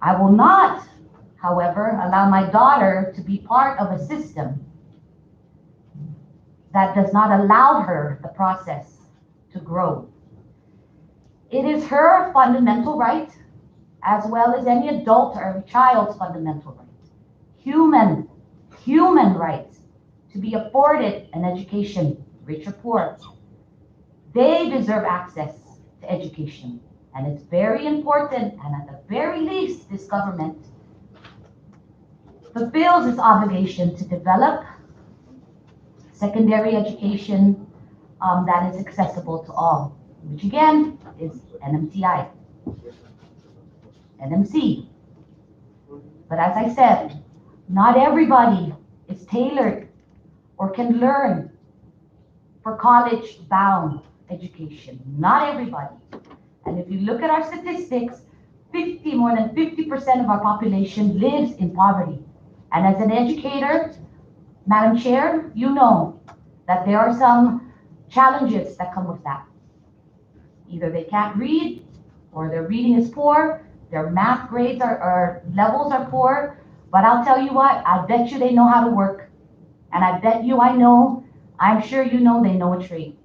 I will not, however, allow my daughter to be part of a system that does not allow her the process to grow. It is her fundamental right, as well as any adult or every child's fundamental right, human rights, to be afforded an education, rich or poor. They deserve access to education, and it's very important, and at the very least, this government fulfills its obligation to develop secondary education that is accessible to all, which again is NMTI, NMC. But as I said, not everybody is tailored or can learn for college-bound education. Not everybody. And if you look at our statistics, more than 50% of our population lives in poverty. And as an educator, Madam Chair, you know that there are some challenges that come with that. Either they can't read, or their reading is poor, their math grades or levels are poor, but I'll tell you what, I bet you they know how to work. And I bet you I'm sure you know they know a trade.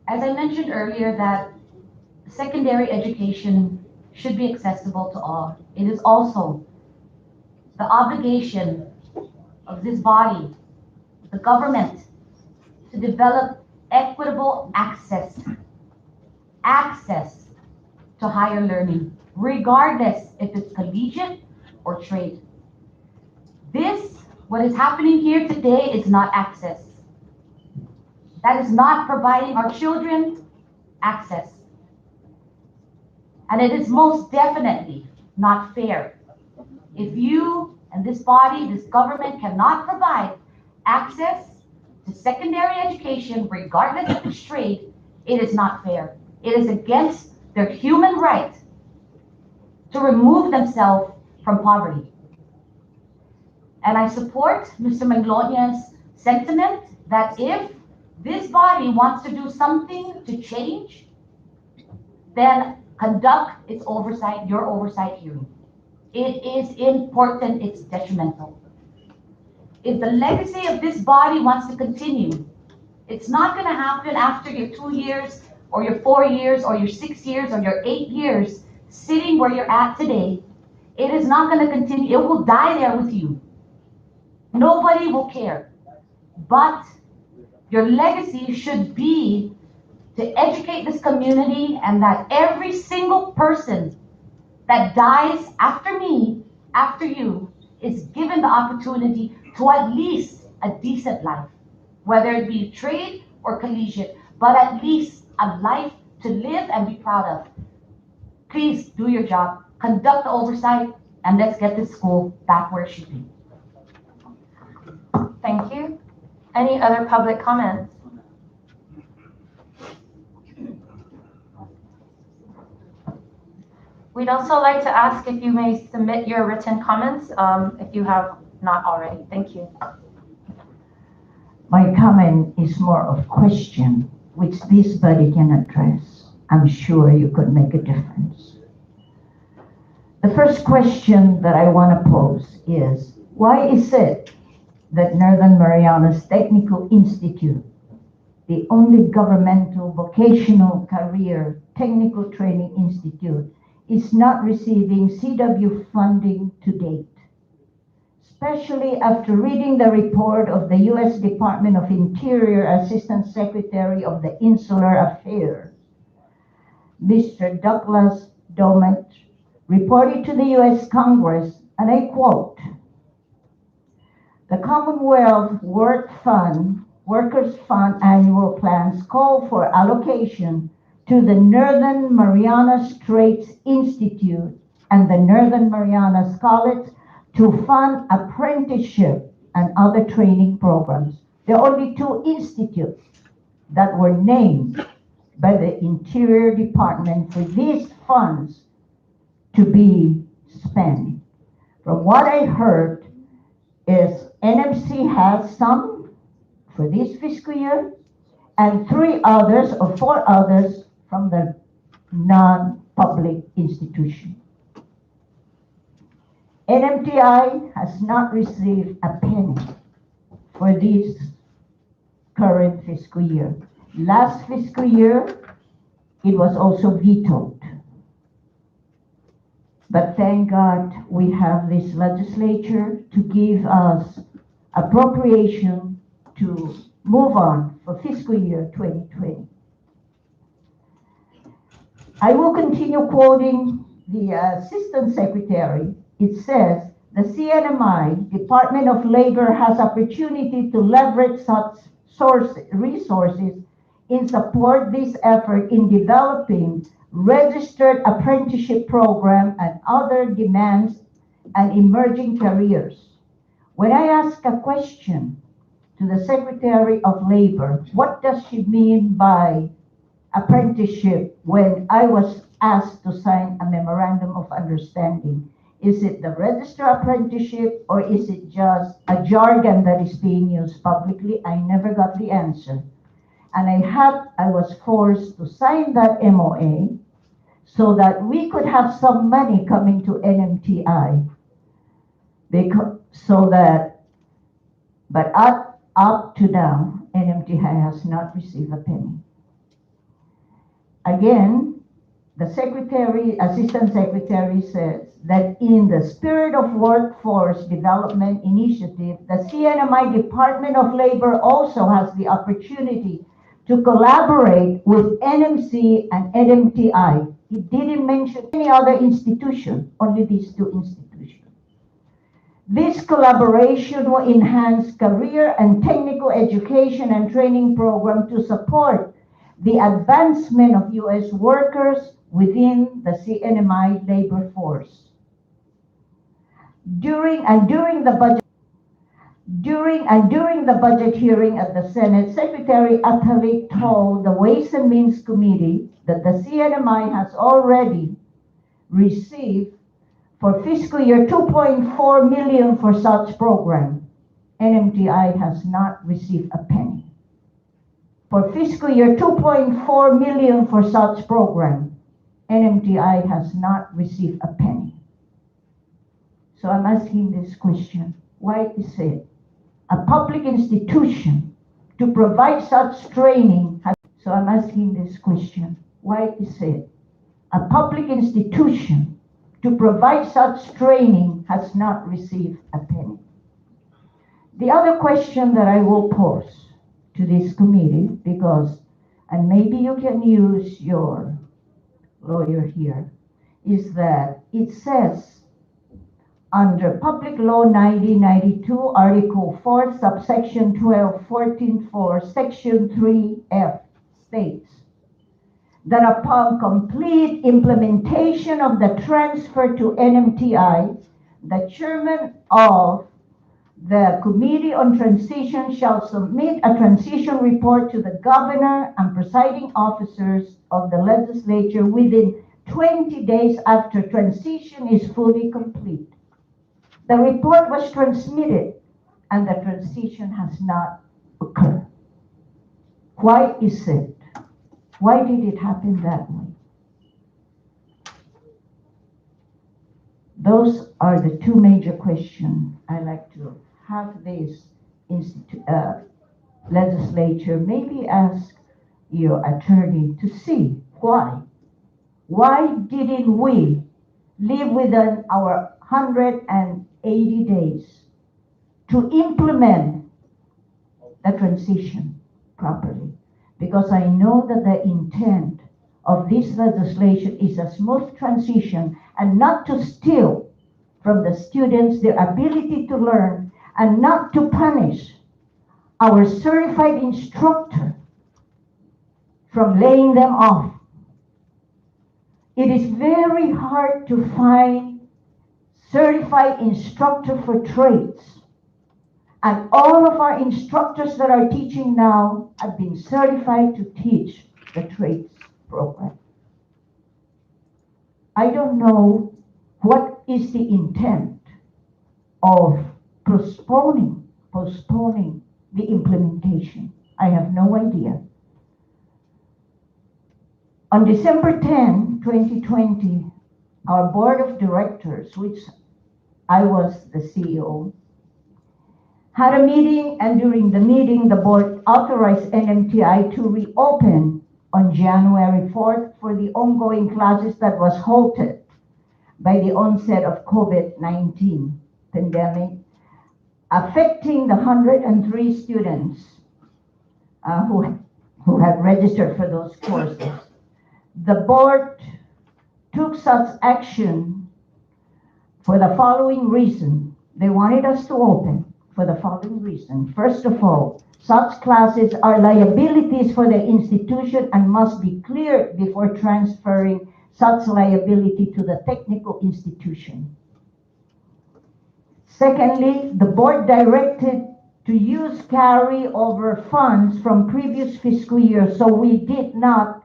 As I mentioned earlier, that secondary education should be accessible to all. It is also the obligation of this body, the government, to develop equitable access to higher learning, regardless if it's collegiate or trade. What is happening here today is not access. That is not providing our children access. And it is most definitely not fair. If you and this body, this government cannot provide access to secondary education, regardless of its trade, it is not fair. It is against their human right to remove themselves from poverty. And I support Mr. Manglonia's sentiment that if this body wants to do something to change, then conduct its oversight, your oversight hearing. It is important, it's detrimental. If the legacy of this body wants to continue, it's not going to happen after your 2 years or your 4 years or your 6 years or your 8 years sitting where you're at today. It is not going to continue. It will die there with you. Nobody will care. But your legacy should be to educate this community, and that every single person that dies after me, after you, is given the opportunity to at least a decent life, whether it be trade or collegiate, but at least a life to live and be proud of. Please do your job, conduct the oversight, and let's get this school back where it should be. Thank you. Any other public comments? We'd also like to ask if you may submit your written comments if you have not already. Thank you. My comment is more of question, which this body can address. I'm sure you could make a difference. The first question that I want to pose is, why is it that Northern Marianas Technical Institute, the only governmental vocational career technical training institute, is not receiving CW funding to date? Especially after reading the report of the U.S. Department of Interior Assistant Secretary of the Insular Affairs, Mr. Douglas Domet, reported to the U.S. Congress, and I quote, "The Commonwealth Workers Fund annual plans call for allocation to the Northern Marianas Straits Institute and the Northern Marianas College to fund apprenticeship and other training programs." There are only 2 institutes that were named by the Interior Department for these funds to be spent. From what I heard is NMC has some for this fiscal year and 3 others or 4 others from the non-public institution. NMTI has not received a penny for this current fiscal year. Last fiscal year, it was also vetoed. But thank God we have this legislature to give us appropriation to move on for fiscal year 2020. I will continue quoting the Assistant Secretary. It says, "The CNMI, Department of Labor, has opportunity to leverage such resources in support this effort in developing registered apprenticeship program and other and emerging careers. When I ask a question to the Secretary of Labor, what does she mean by apprenticeship, when I was asked to sign a memorandum of understanding? Is it the register apprenticeship, or is it just a jargon that is being used publicly? I never got the answer. And I was forced to sign that MOA so that we could have some money coming to NMTI. But up to now, NMTI has not received a penny. Again, the Assistant Secretary says that in the spirit of Workforce Development Initiative, the CNMI Department of Labor also has the opportunity to collaborate with NMC and NMTI. He didn't mention any other institution, only these two institutions. This collaboration will enhance career and technical education and training program to support the advancement of U.S. workers within the CNMI labor force. During the budget hearing at the Senate, Secretary Atali told the Ways and Means Committee that the CNMI has already received for fiscal year 2.4 million for such program. NMTI has not received a penny. For fiscal year 2.4 million for such program, NMTI has not received a penny. So I'm asking this question: why is it a public institution to provide such training? So I'm asking this question: why is it a public institution to provide such training has not received a penny? The other question that I will pose to this committee, and maybe you can use your lawyer here, is that it says under Public Law 9092, Article 4, subsection 12, 14.4, Section 3F states that upon complete implementation of the transfer to NMTI, the chairman of the Committee on Transition shall submit a transition report to the governor and presiding officers of the legislature within 20 days after transition is fully complete. The report was transmitted and the transition has not occurred. Why is it? Why did it happen that way? Those are the two major questions I like to have this legislature maybe ask your attorney to see why. Why didn't we live within our 180 days to implement the transition properly? Because I know that the intent of this legislation is a smooth transition and not to steal from the students their ability to learn, and not to punish our certified instructor from laying them off. It is very hard to find certified instructor for trades. And all of our instructors that are teaching now have been certified to teach the trades program. I don't know what is the intent of postponing the implementation. I have no idea. On December 10, 2020, our board of directors, which I was the CEO, had a meeting, and during the meeting, the board authorized NMTI to reopen on January 4th for the ongoing classes that was halted by the onset of COVID-19 pandemic, affecting the 103 students who had registered for those courses. The board took such action for the following reason. They wanted us to open for the following reason. First of all, such classes are liabilities for the institution and must be cleared before transferring such liability to the technical institution. Secondly, the board directed to use carryover funds from previous fiscal year, so we did not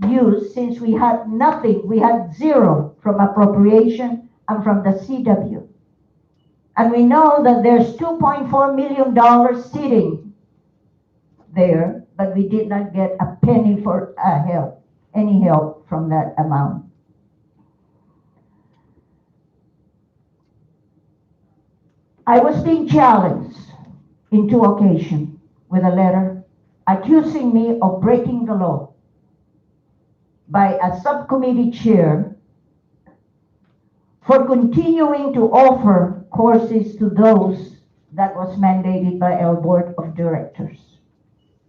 use, since we had nothing, we had zero from appropriation and from the CW. And we know that there's $2.4 million sitting there, but we did not get a penny for any help from that amount. I was being challenged in 2 occasions with a letter accusing me of breaking the law by a subcommittee chair for continuing to offer courses to those that was mandated by our board of directors.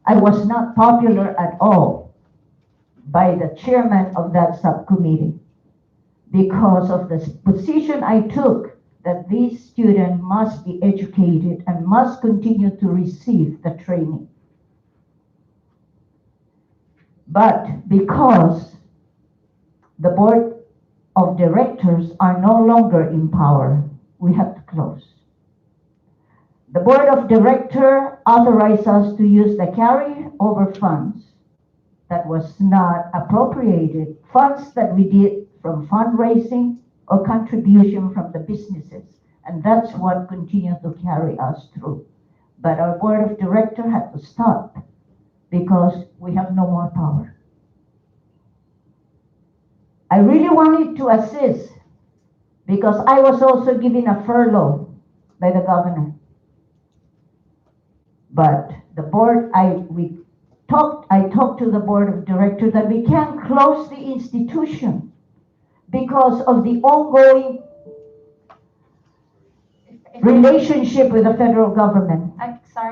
I was not popular at all by the chairman of that subcommittee because of the position I took that these students must be educated and must continue to receive the training. But because the board of directors are no longer in power, we have to close. The board of directors authorized us to use the carryover funds that was not appropriated, funds that we did from fundraising or contribution from the businesses. And that's what continued to carry us through. But our board of directors had to stop because we have no more power. I really wanted to assist because I was also given a furlough by the governor. But the board, I talked to the board of directors that we can't close the institution because of the ongoing relationship with the federal government.